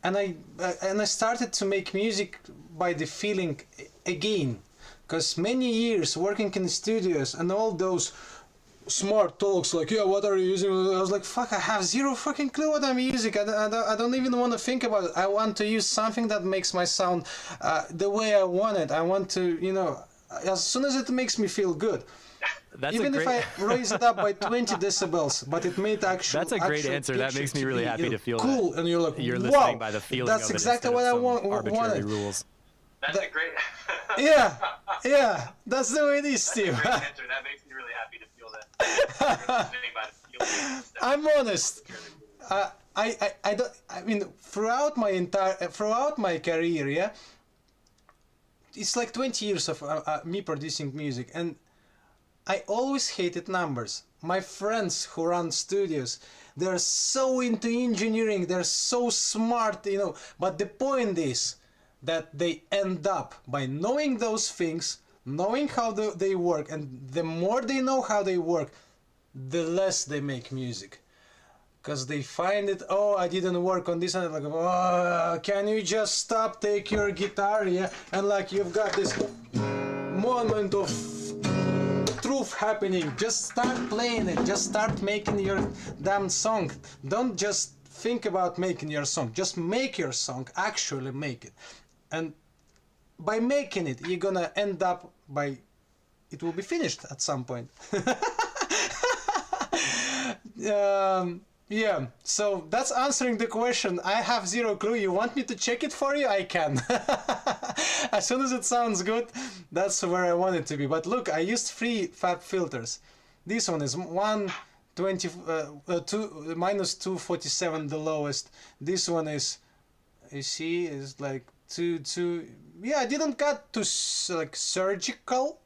and I started to make music by the feeling again. Because many years working in the studios and all those smart talks like, yeah, what are you using? I was like, fuck, I have zero fucking clue what I'm using. I don't even want to think about it. I want to use something that makes my sound the way I want it. I want to, as soon as it makes me feel good. Even if I raise it up by 20 decibels, but it made actual. That's a great answer. That makes me really happy to feel cool, that. and you're like, you're wow, listening by the feeling that's of it exactly what I wanted. Rules. That's a great. yeah, that's the way it is, Steve. That's a great answer. That makes me really happy to feel that. You're listening by the feeling. I'm honest. I don't. Throughout my career, yeah, it's like 20 years of me producing music, and I always hated numbers. My friends who run studios, they're so into engineering, they're so smart, But the point is that they end up by knowing those things, knowing how they work, and the more they know how they work, the less they make music. because they find it, oh, I didn't work on this, and like, oh, can you just stop, take your guitar, yeah, and like you've got this moment of truth happening. Just start playing it, just start making your damn song. Don't just think about making your song, just make your song, actually make it. And by making it, you're gonna end up by, it will be finished at some point. Yeah, so that's answering the question. I have zero clue. You want me to check it for you? I can. As soon as it sounds good, that's where I want it to be. But look, I used 3 fab filters. This one is 120, minus 247, the lowest. This one is, you see, is like 2. Yeah, I didn't cut to like surgical,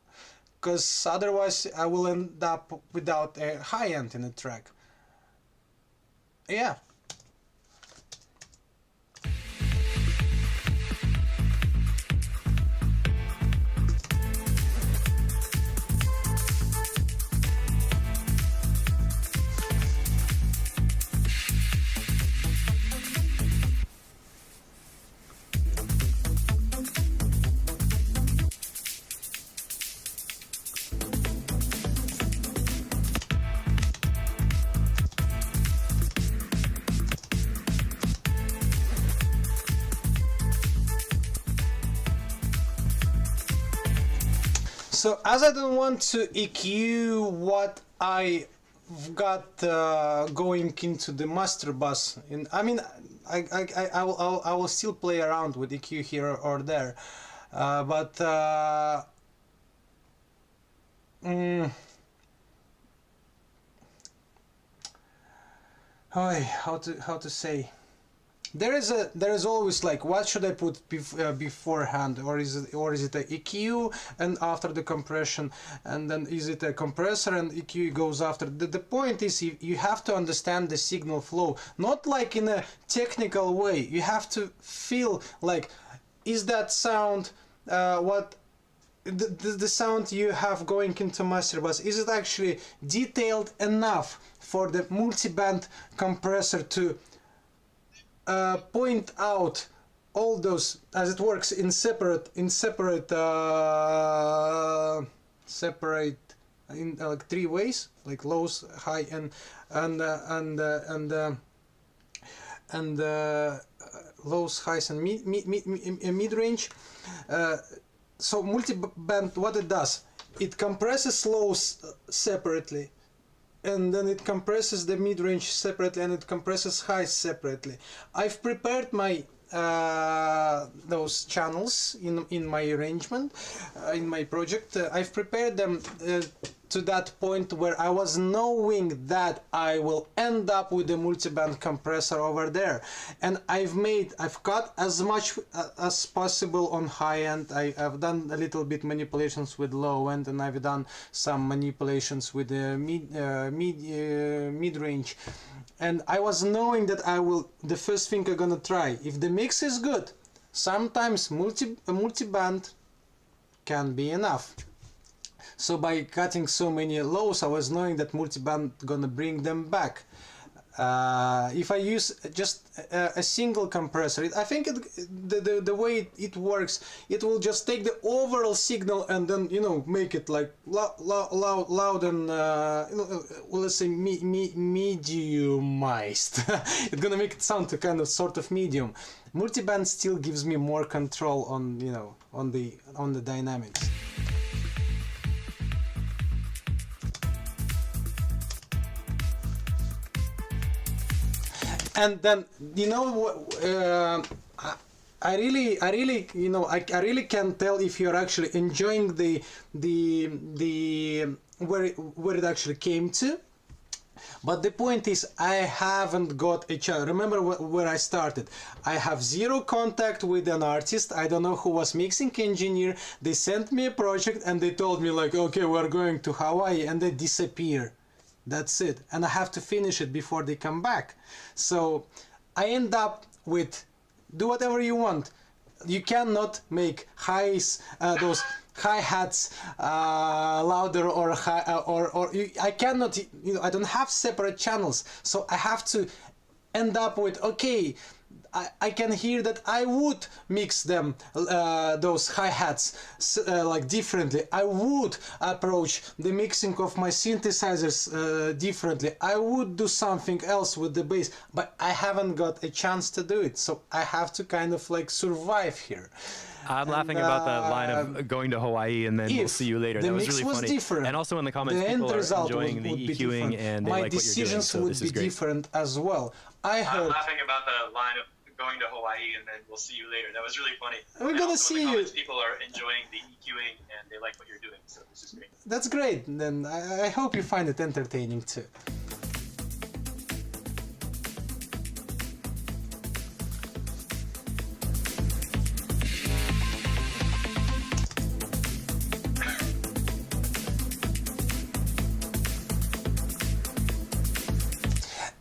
because otherwise I will end up without a high end in the track. Yeah. So as I don't want to EQ what I got going into the master bus, and I mean I will still play around with EQ here or there, but how to say. There is always like, what should I put beforehand, or is it a EQ and after the compression, and then is it a compressor and EQ goes after? The point is you have to understand the signal flow, not like in a technical way. You have to feel like, is that sound what the sound you have going into master bus, is it actually detailed enough for the multiband compressor to point out all those, as it works in separate like 3 ways, like lows, high, and lows, highs, and mid range. So multiband, what it does, it compresses lows separately, and then it compresses the mid-range separately, and it compresses highs separately. I've prepared my those channels in my arrangement, in my project. I've prepared them to that point where I was knowing that I will end up with a multiband compressor over there, and I've cut as much as possible on high end. I've done a little bit manipulations with low end, and I've done some manipulations with the mid range. And I was knowing that the first thing I'm gonna try, if the mix is good, sometimes multiband can be enough. So by cutting so many lows, I was knowing that multiband gonna bring them back. If I use just a single compressor, I think the way it works, it will just take the overall signal and then, you know, make it like loud and let's say mediumized. It's gonna make it sound to kind of sort of medium. Multiband still gives me more control on, you know, on the dynamics. And then, you know what, I really, you know, I really can tell if you're actually enjoying the where it actually came to. But the point is, I haven't got a channel. Remember where I started. I have zero contact with an artist. I don't know who was mixing engineer. They sent me a project and they told me like, okay, we're going to Hawaii, and they disappear. That's it. And I have to finish it before they come back. So I end up with, do whatever you want. You cannot make highs, those hi-hats louder or high, I cannot, I don't have separate channels, so I have to end up with, okay, I can hear that I would mix them, those hi-hats, like differently. I would approach the mixing of my synthesizers differently. I would do something else with the bass, but I haven't got a chance to do it, so I have to kind of like survive here. I'm laughing about the line of going to Hawaii and then we'll see you later. That was really funny. Different, and also in the comments, the people end are result enjoying would the be EQing different. and they My like what you're doing. decisions So would this be is great. different as well. I I'm heard. laughing about the line of going to Hawaii and then we'll see you later. That was really funny. We're And gonna also see in the you. comments, people are enjoying the EQing and they like what you're doing. So this is great. That's great. Then I hope you find it entertaining too.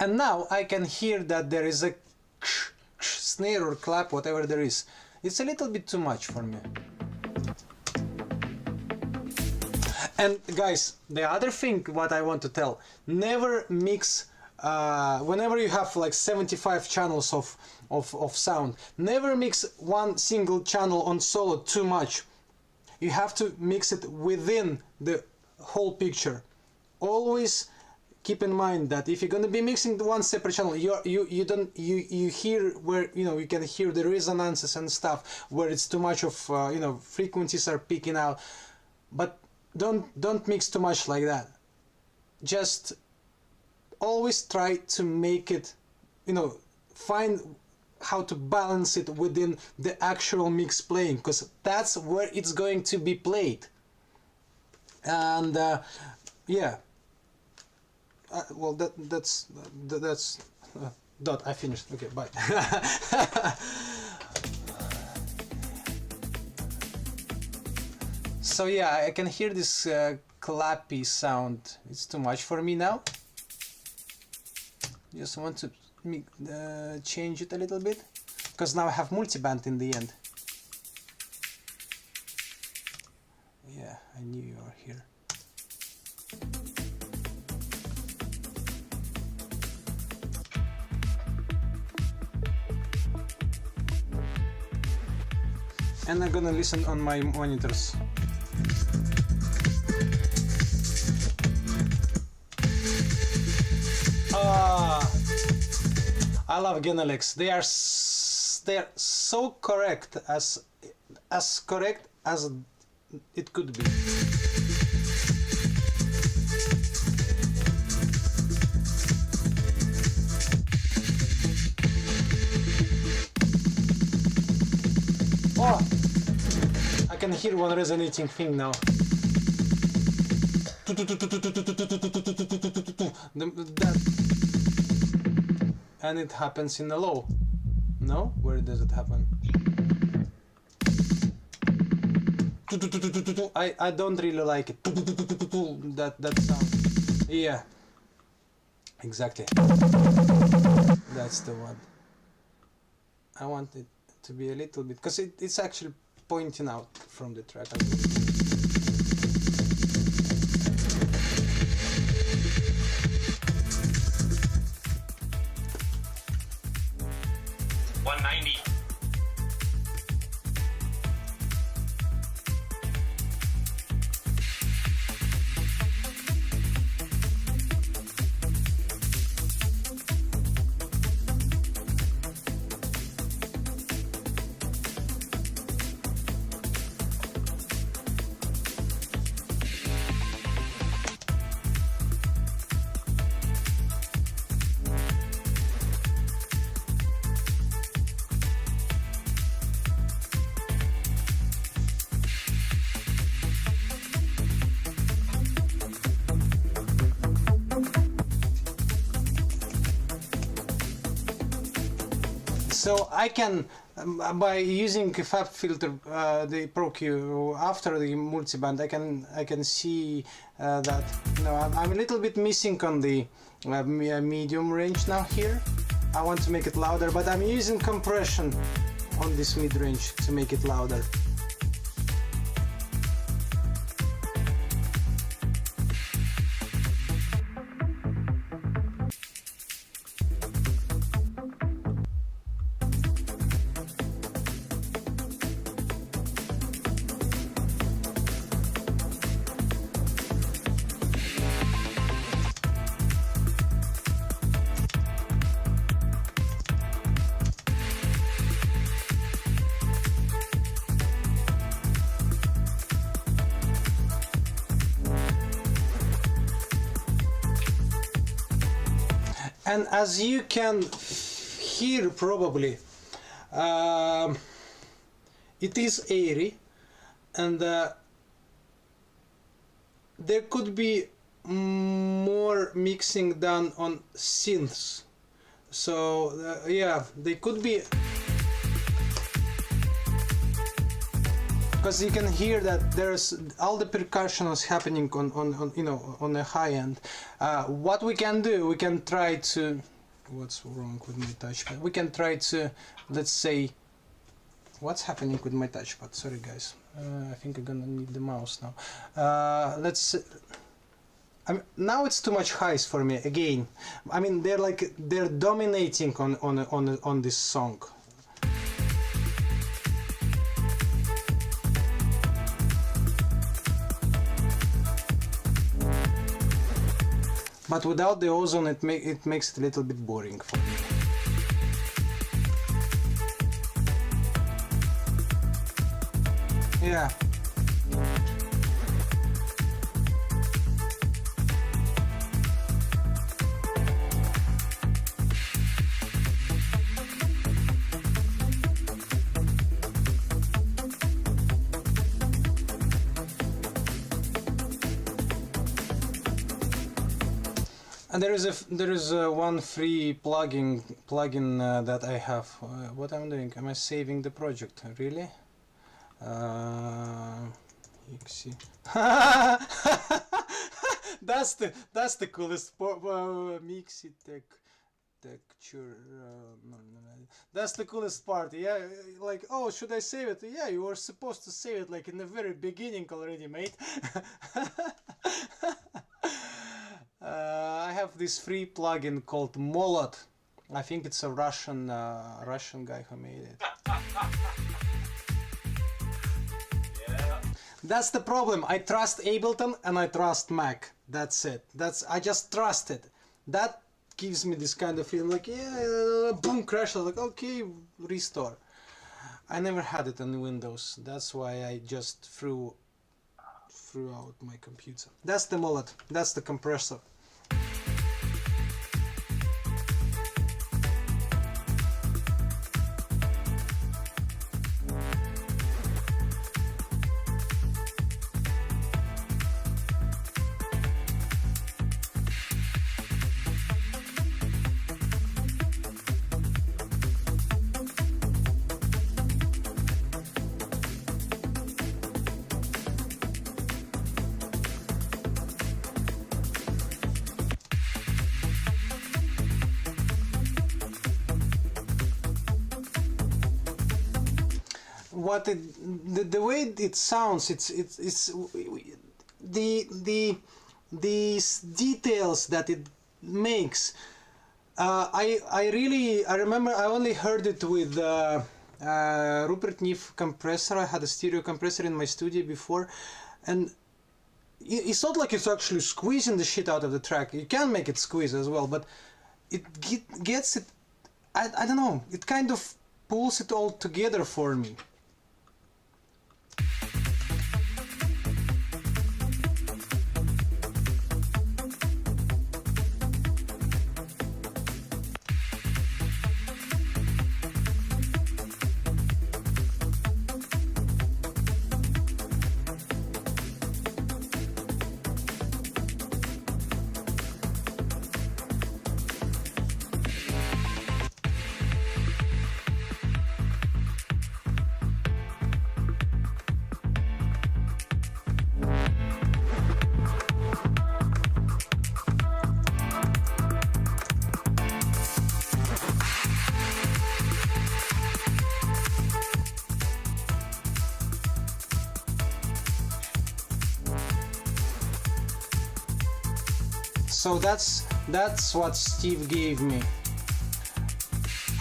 And now I can hear that there is a snare or clap, whatever there is. It's a little bit too much for me. And guys, the other thing what I want to tell, never mix, whenever you have like 75 channels of sound, never mix one single channel on solo too much. You have to mix it within the whole picture. Always keep in mind that if you're going to be mixing the one separate channel, you hear where you can hear the resonances and stuff where it's too much of frequencies are picking out, but don't mix too much like that. Just always try to make it, find how to balance it within the actual mix playing, because that's where it's going to be played. And yeah. Well, that's dot. I finished. Okay, bye. So yeah, I can hear this clappy sound. It's too much for me now. Just want to change it a little bit, because now I have multiband in the end. Yeah, I knew you were here. And I'm gonna listen on my monitors. I love Genelex. They are so correct, as correct as it could be. Oh, I can hear one resonating thing now. And it happens in the low. No? Where does it happen? I don't really like it. That sound. Yeah. Exactly. That's the one. I want it to be a little bit, because it's actually pointing out from the track. 190. So I can, by using a fab filter, the Pro Q after the multiband, I can see that I'm a little bit missing on the medium range now here. I want to make it louder, but I'm using compression on this mid range to make it louder. And as you can hear probably, it is airy, and there could be more mixing done on synths. So yeah, they could be, because you can hear that there's all the percussion is happening on you know, on the high end. What we can do, we can try to, what's wrong with my touchpad? We can try to, let's say, what's happening with my touchpad? Sorry guys, I think I'm gonna need the mouse now. Let's. Now it's too much highs for me again. I mean, they're dominating on this song. But without the ozone, it makes it a little bit boring for me. Yeah. And there is one free plugin that I have. What I'm doing? Am I saving the project? Really? XC. That's the coolest Mixi texture. No. That's the coolest part. Yeah, like, oh, should I save it? Yeah, you were supposed to save it like in the very beginning already, mate. I have this free plugin called Molot. I think it's a Russian guy who made it. Yeah. That's the problem. I trust Ableton and I trust Mac. That's it. I just trust it. That gives me this kind of feeling like, yeah, boom, crash. Like, okay, restore. I never had it on Windows. That's why I just threw out my computer. That's the Molot. That's the compressor. The way it sounds, it's these details that it makes. I remember I only heard it with Rupert Neve compressor. I had a stereo compressor in my studio before, and it's not like it's actually squeezing the shit out of the track. You can make it squeeze as well, but it gets it. I don't know. It kind of pulls it all together for me. So that's what Steve gave me.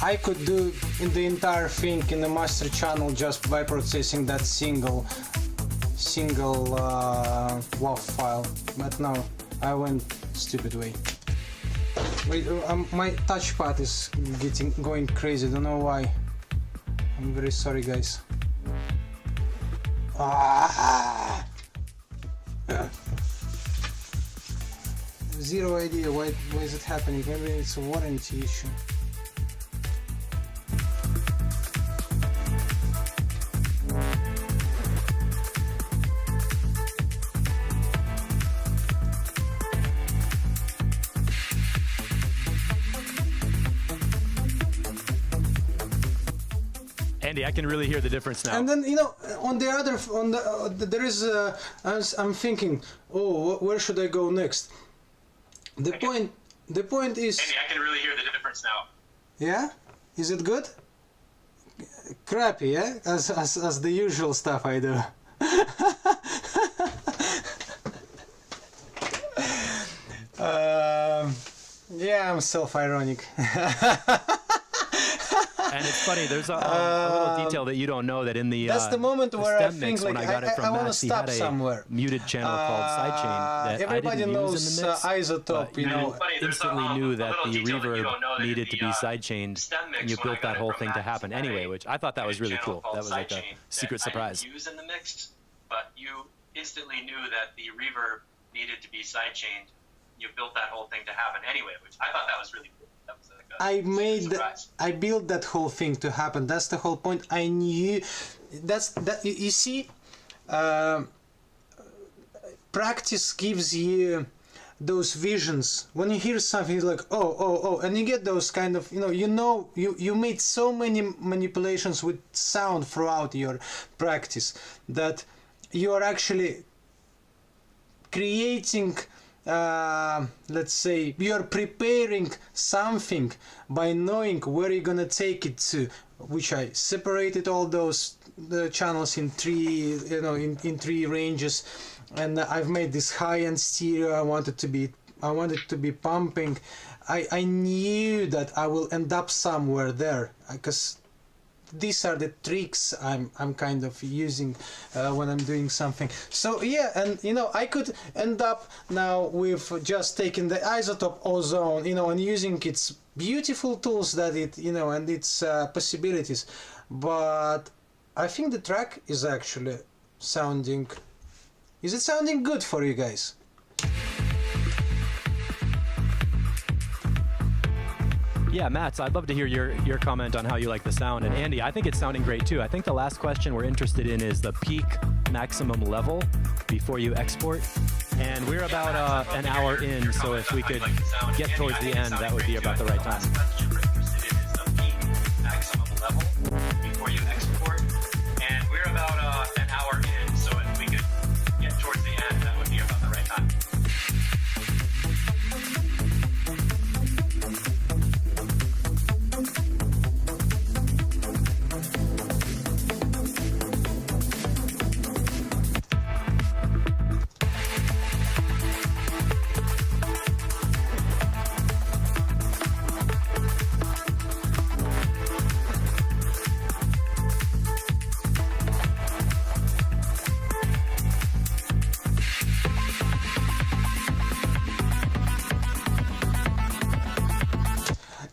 I could do the entire thing in the master channel just by processing that single WAV file, but no, I went stupid way. Wait, my touchpad is going crazy. Don't know why. I'm very sorry, guys. zero idea why is it happening. Maybe it's a warranty issue. Andy, I can really hear the difference now. And then on the other, there is. I'm thinking, oh, where should I go next? The point is. Andy, I can really hear the difference now. Yeah, is it good? Crappy, yeah, as the usual stuff I do. Yeah, I'm self-ironic. And it's funny, there's a little detail that you don't know that in the that's the moment where I stem think mix, like when I got it from want to Max, he stop had a somewhere. muted channel called sidechain that Everybody I didn't knows use in the mix, isotope, but you know. instantly knew that the reverb needed to be sidechained, and you built that whole thing to happen anyway, which I thought that was really cool. That was like a secret surprise. Use in the mix, but you instantly knew that the reverb needed to be sidechained. You built that whole thing to happen anyway, which I thought that was really cool. That was like I built that whole thing to happen. That's the whole point. I knew that you see, practice gives you those visions. When you hear something, it's like oh, and you get those kind of you made so many manipulations with sound throughout your practice that you are actually creating. Let's say you're preparing something by knowing where you're gonna take it to, which I separated all those channels in three, in three ranges, and I've made this high-end stereo. I wanted to be pumping. I knew that I will end up somewhere there because these are the tricks I'm kind of using when I'm doing something. So yeah, and I could end up now with just taking the isotope ozone, and using its beautiful tools that it, and its possibilities. But I think the track is actually sounding. Is it sounding good for you guys? Yeah, Mats, I'd love to hear your comment on how you like the sound. And Andy, I think it's sounding great too. I think the last question we're interested in is the peak maximum level before you export. And we're about an hour in, so if we could get towards the end, that would be about the right time. Maximum level before you export. And we're about an hour in, so if we could get towards the end, that would be about the right time.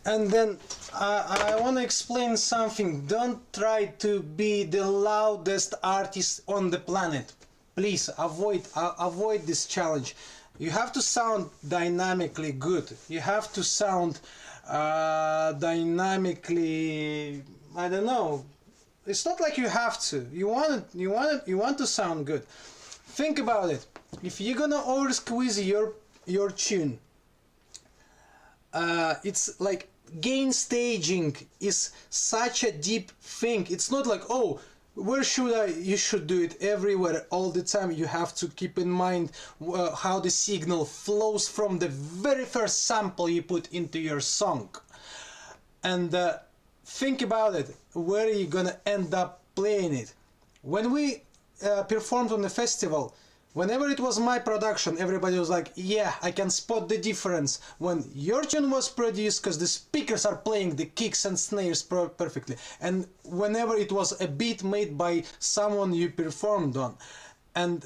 And then I want to explain something. Don't try to be the loudest artist on the planet. Please avoid this challenge. You have to sound dynamically good. You have to sound dynamically. I don't know. It's not like you have to. You want to sound good. Think about it. If you're gonna over squeeze your tune, it's like gain staging is such a deep thing. It's not like, oh, where should I? You should do it everywhere all the time. You have to keep in mind how the signal flows from the very first sample you put into your song. And think about it. Where are you gonna end up playing it? When we performed on the festival, whenever it was my production, everybody was like, yeah, I can spot the difference when your tune was produced because the speakers are playing the kicks and snares perfectly. And whenever it was a beat made by someone you performed on. And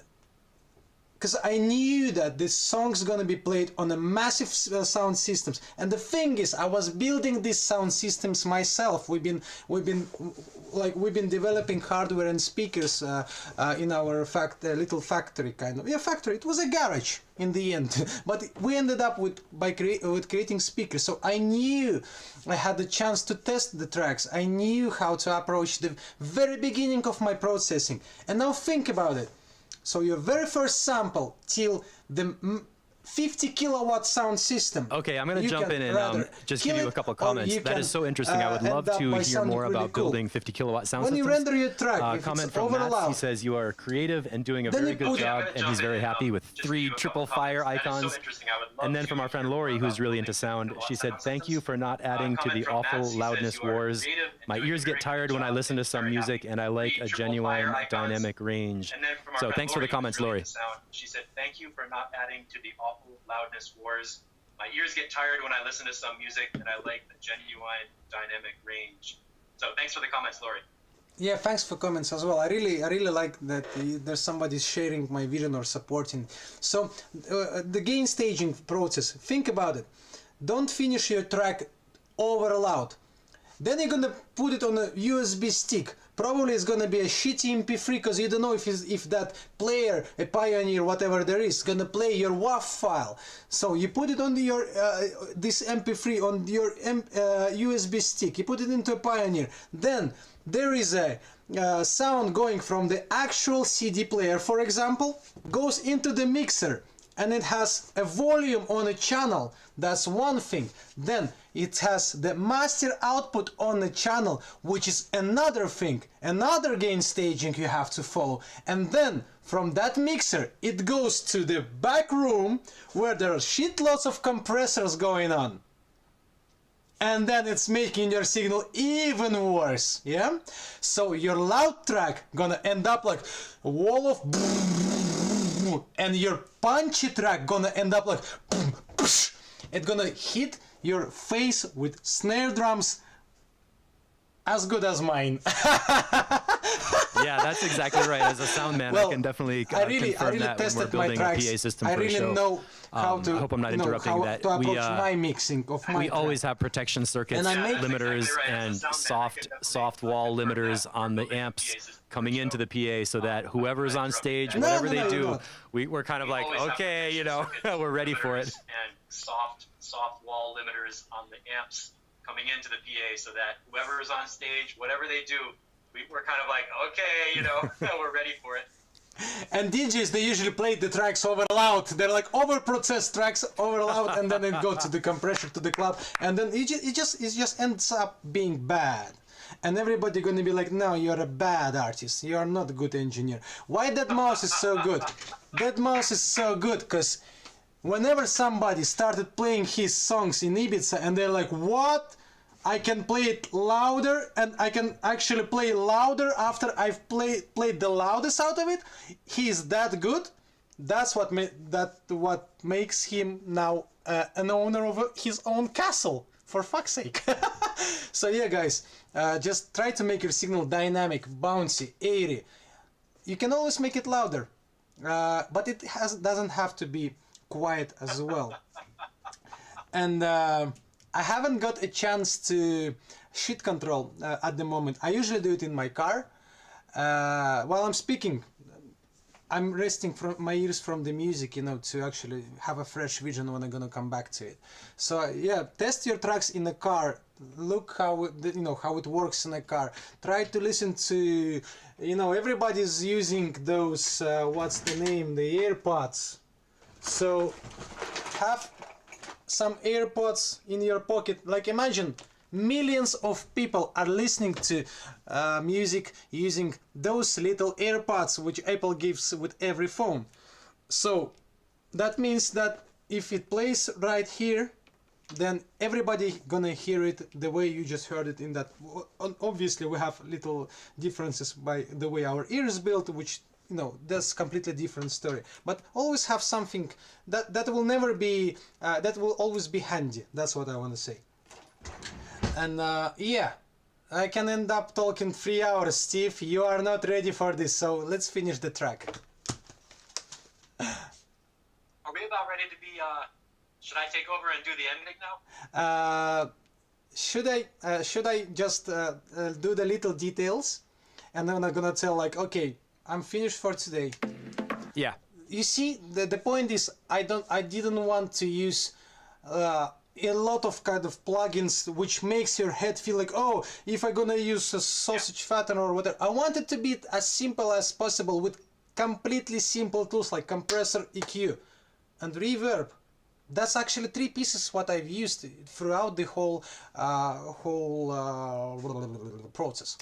because I knew that this song's gonna be played on a massive sound systems. And the thing is, I was building these sound systems myself. We've been developing hardware and speakers in our little factory kind of factory. It was a garage in the end, but we ended up with creating speakers. So I knew I had the chance to test the tracks. I knew how to approach the very beginning of my processing. And now think about it. So your very first sample till the 50 kilowatt sound system. Okay, I'm going to jump in and just give you a couple of comments. That is so interesting. I would love to hear more about building 50 kilowatt sound systems. When you render your track, comment from Matt, he says you are creative and doing a very good job, and he's very happy with 3 triple fire icons. And then from our friend Lori, who's really into sound, she said, "Thank you for not adding to the awful loudness wars. My ears get tired when I listen to some music, and I like a genuine dynamic range." So thanks for the comments, Lori. She said, "Thank you for not adding to the awful loudness wars. My ears get tired when I listen to some music, and I like the genuine dynamic range." So thanks for the comments, Lori. Yeah, thanks for comments as well. I really like that there's somebody sharing my vision or supporting. So the gain staging process, think about it. Don't finish your track over loud. Then you're gonna put it on a USB stick. Probably it's gonna be a shitty MP3 because you don't know if that player, a Pioneer, whatever there is, gonna play your WAV file. So you put it on your this MP3 on your USB stick. You put it into a Pioneer. Then there is a sound going from the actual CD player, for example, goes into the mixer. And it has a volume on a channel. That's one thing. Then it has the master output on the channel, which is another thing, another gain staging you have to follow. And then from that mixer it goes to the back room where there are shitloads of compressors going on. And then it's making your signal even worse, yeah? So your loud track gonna end up like a wall of and your punchy track gonna end up like it's gonna hit your face with snare drums as good as mine. Yeah, that's exactly right. As a sound man, I can definitely confirm that when we're building a PA system for a show. Know how to, I hope I'm not interrupting that. To approach my mixing of my we track. always have protection circuits, limiters, and soft wall limiters on the amps coming into the PA so that whoever's on stage, whatever they do, we're kind of like, okay, you know, we're ready for it. And soft wall limiters on the amps coming into the PA so that whoever is on stage, whatever they do, we're kind of like, okay, you know, we're ready for it. And DJs, they usually play the tracks over loud. They're like over-processed tracks over loud, and then it goes to the compressor, to the club, and then it just ends up being bad. And everybody gonna be like, no, you're a bad artist. You're not a good engineer. Why that mouse is so good? That mouse is so good because whenever somebody started playing his songs in Ibiza and they're like, what? I can play it louder, and I can actually play louder after I've played the loudest out of it. He's that good. That's what makes him now an owner of his own castle. For fuck's sake. So yeah, guys, just try to make your signal dynamic, bouncy, airy. You can always make it louder, but it doesn't have to be quiet as well. And I haven't got a chance to shit control at the moment. I usually do it in my car while I'm speaking. I'm resting from my ears from the music, you know, to actually have a fresh vision when I'm gonna come back to it. So yeah, test your tracks in the car. Look how it works in a car. Try to listen to, you know, everybody's using those what's the name, the AirPods. So have some AirPods in your pocket. Like imagine millions of people are listening to music using those little AirPods which Apple gives with every phone. So that means that if it plays right here, then everybody gonna hear it the way you just heard it in that. Obviously we have little differences by the way our ears built, which, you know, that's completely different story. But always have something that will never be that will always be handy. That's what I want to say. And yeah, I can end up talking 3 hours, Steve. You are not ready for this, so let's finish the track. Should I take over and do the ending now? Should I just do the little details, and then I'm gonna tell like, okay, I'm finished for today. Yeah. You see, the point is, I didn't want to use a lot of kind of plugins which makes your head feel like, oh, if I'm gonna use a sausage fatten or whatever. I want it to be as simple as possible with completely simple tools like compressor, EQ, and reverb. That's actually 3 pieces what I've used throughout the whole process.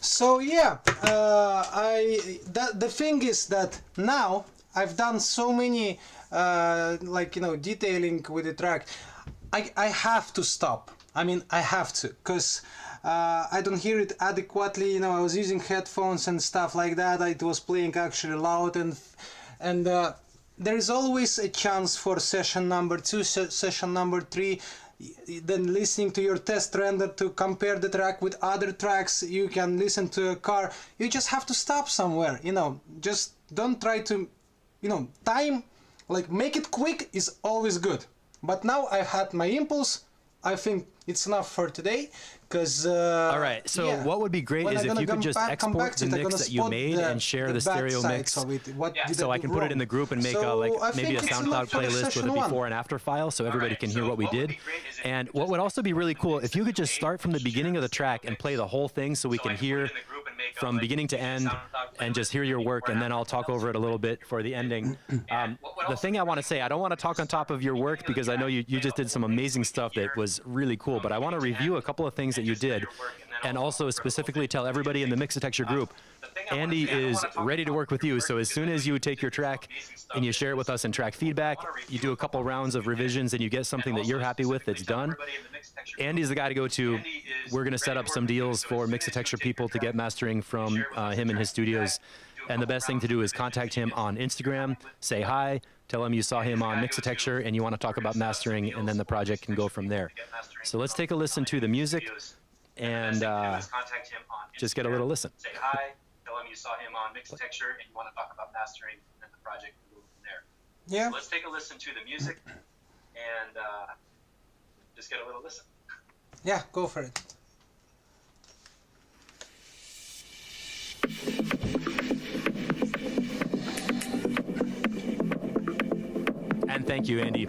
So yeah, the thing is that now I've done so many detailing with the track. I have to stop. I mean, I have to, because I don't hear it adequately. You know, I was using headphones and stuff like that. It was playing actually loud, and there is always a chance for session number 2, session number 3. Then listening to your test render to compare the track with other tracks. You can listen to a car. You just have to stop somewhere, you know. Just don't try to, you know, time, like, make it quick is always good. But now I've had my impulse. I think it's enough for today, because all right, so yeah, what would be great is if you could just export the mix that you made and share the stereo mix, so I can put it in the group and make maybe a SoundCloud playlist with a before and after file, so everybody can hear what we did. And what would also be really cool, if you could just start from the beginning of the track and play the whole thing, so we can hear from beginning to end and just hear your work, and then I'll talk over it a little bit for the ending. The thing I want to say, I don't want to talk on top of your work, because I know you just did some amazing stuff that was really cool, but I want to review a couple of things that you did, and also specifically tell everybody in the Mixotexture group, Andy is ready to work with you. So as soon as you take your track and you share it with us in track feedback, you do a couple rounds of revisions and you get something that you're happy with that's done, Andy's the guy to go to. We're going to set up some deals for Mixotexture people to get mastering from him in his studios. And the best thing to do is contact him on Instagram, say hi, tell him you saw him on Mixotexture and you want to talk about mastering, and then the project can go from there. So let's take a listen to the music and just get a little listen. Say hi, tell him you saw him on Mixotexture and you want to talk about mastering, and then the project can go from there. Yeah. So let's take a listen to the music and just get a little listen. Yeah, go for it. And thank you, Andy.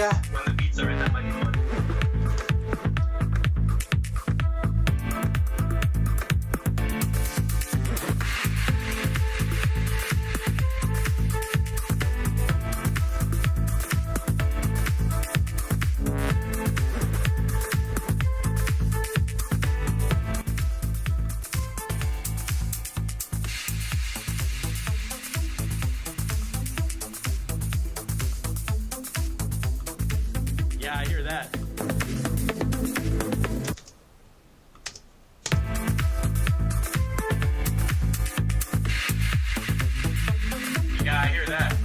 Yeah. When the beats are in, that might be fun. Yeah, I hear that. Yeah, I hear that.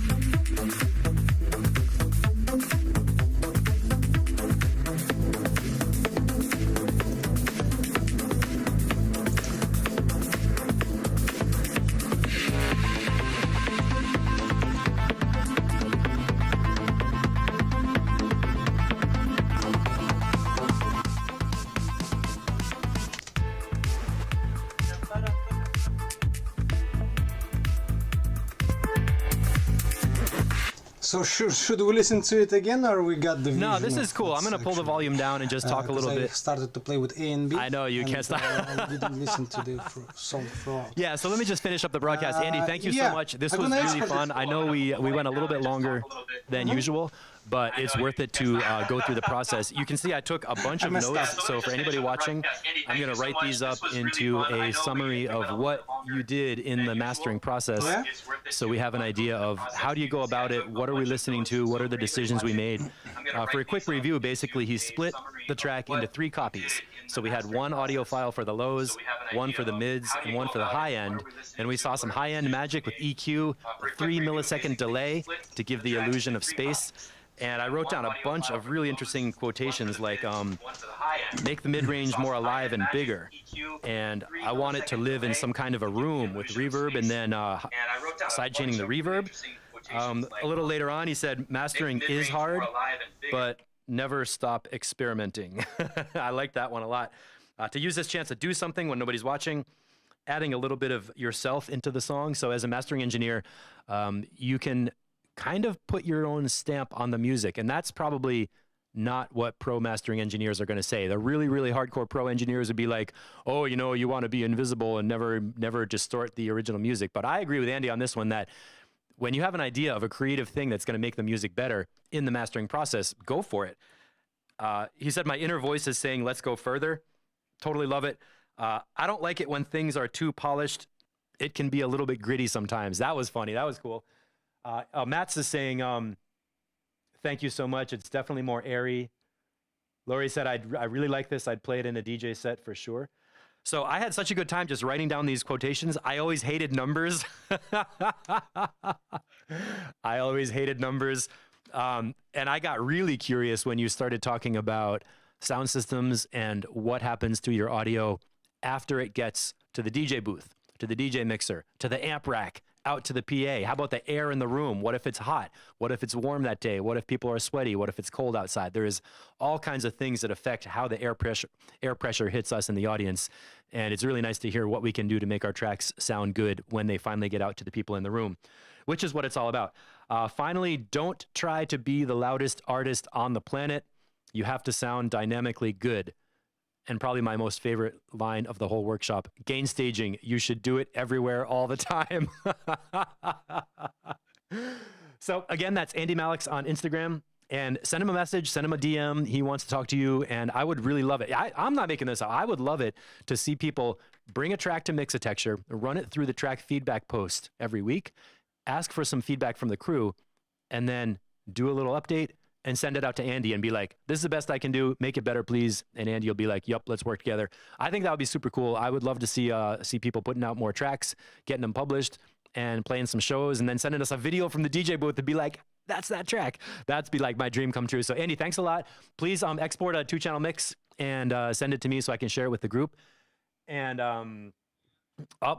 So should we listen to it again, or we got the No, vision this of is cool. that I'm going to pull the section? volume down and just talk a little 'Cause I bit. started to play with A and B. I know, you and, can't stop. I didn't listen to the song throughout. Yeah, so let me just finish up the broadcast. Andy, thank you so yeah, much. This I'm was gonna really ask- fun. I know we went a little bit longer than usual, but it's worth it to go through the process. You can see I took a bunch of messed notes, up. so for anybody watching, I'm going to write these up into a summary of what you did in the mastering process. Yeah? So we have an idea of how do you go about it, what are we listening to, what are the decisions we made. For a quick review, basically he split the track into 3 copies. So we had one audio file for the lows, one for the mids, and one for the high end. And we saw some high end magic with EQ, a 3-millisecond delay to give the illusion of space. And I wrote down a bunch of really interesting quotations like, make the mid-range more alive and bigger. And I want it to live in some kind of a room with reverb and then sidechaining the reverb. A little later on, he said, mastering is hard, but never stop experimenting. I like that one a lot. To use this chance to do something when nobody's watching, adding a little bit of yourself into the song. So as a mastering engineer, you can kind of put your own stamp on the music. And that's probably not what pro mastering engineers are going to say. The really, really hardcore pro engineers would be like, oh, you know, you want to be invisible and never distort the original music. But I agree with Andy on this one that when you have an idea of a creative thing that's going to make the music better in the mastering process, go for it. He said, my inner voice is saying, let's go further. Totally love it. I don't like it when things are too polished. It can be a little bit gritty sometimes. That was funny. That was cool. Matt's is saying, thank you so much. It's definitely more airy. Lori said, I really like this. I'd play it in a DJ set for sure. So I had such a good time just writing down these quotations. I always hated numbers. I always hated numbers. And I got really curious when you started talking about sound systems and what happens to your audio after it gets to the DJ booth, to the DJ mixer, to the amp rack, out to the PA. How about the air in the room? What if it's hot? What if it's warm that day? What if people are sweaty? What if it's cold outside? There is all kinds of things that affect how the air pressure hits us in the audience. And it's really nice to hear what we can do to make our tracks sound good when they finally get out to the people in the room, which is what it's all about. Finally, don't try to be the loudest artist on the planet. You have to sound dynamically good. And probably my most favorite line of the whole workshop, gain staging. You should do it everywhere all the time. So again, that's Andy Malex on Instagram. And send him a message, send him a DM. He wants to talk to you, and I would really love it. I'm not making this up. I would love it to see people bring a track to Mixatexture, run it through the track feedback post every week, ask for some feedback from the crew, and then do a little update and send it out to Andy and be like, this is the best I can do. Make it better, please. And Andy will be like, yep, let's work together. I think that would be super cool. I would love to see people putting out more tracks, getting them published, and playing some shows, and then sending us a video from the DJ booth to be like, that's that track. That'd be like my dream come true. So Andy, thanks a lot. Please export a 2-channel mix and send it to me so I can share it with the group. And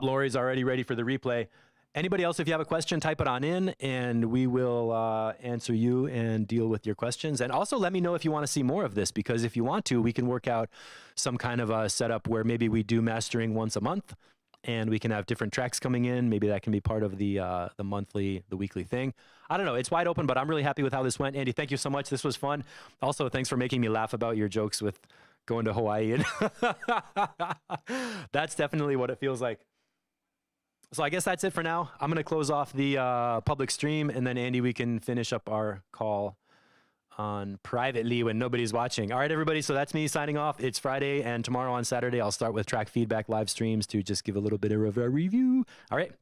Lori's already ready for the replay. Anybody else, if you have a question, type it on in, and we will answer you and deal with your questions. And also let me know if you want to see more of this, because if you want to, we can work out some kind of a setup where maybe we do mastering once a month, and we can have different tracks coming in. Maybe that can be part of the weekly thing. I don't know. It's wide open, but I'm really happy with how this went. Andy, thank you so much. This was fun. Also, thanks for making me laugh about your jokes with going to Hawaii. And that's definitely what it feels like. So I guess that's it for now. I'm going to close off the public stream, and then Andy, we can finish up our call on privately when nobody's watching. All right, everybody. So that's me signing off. It's Friday, and tomorrow on Saturday, I'll start with track feedback live streams to just give a little bit of a review. All right. Bye.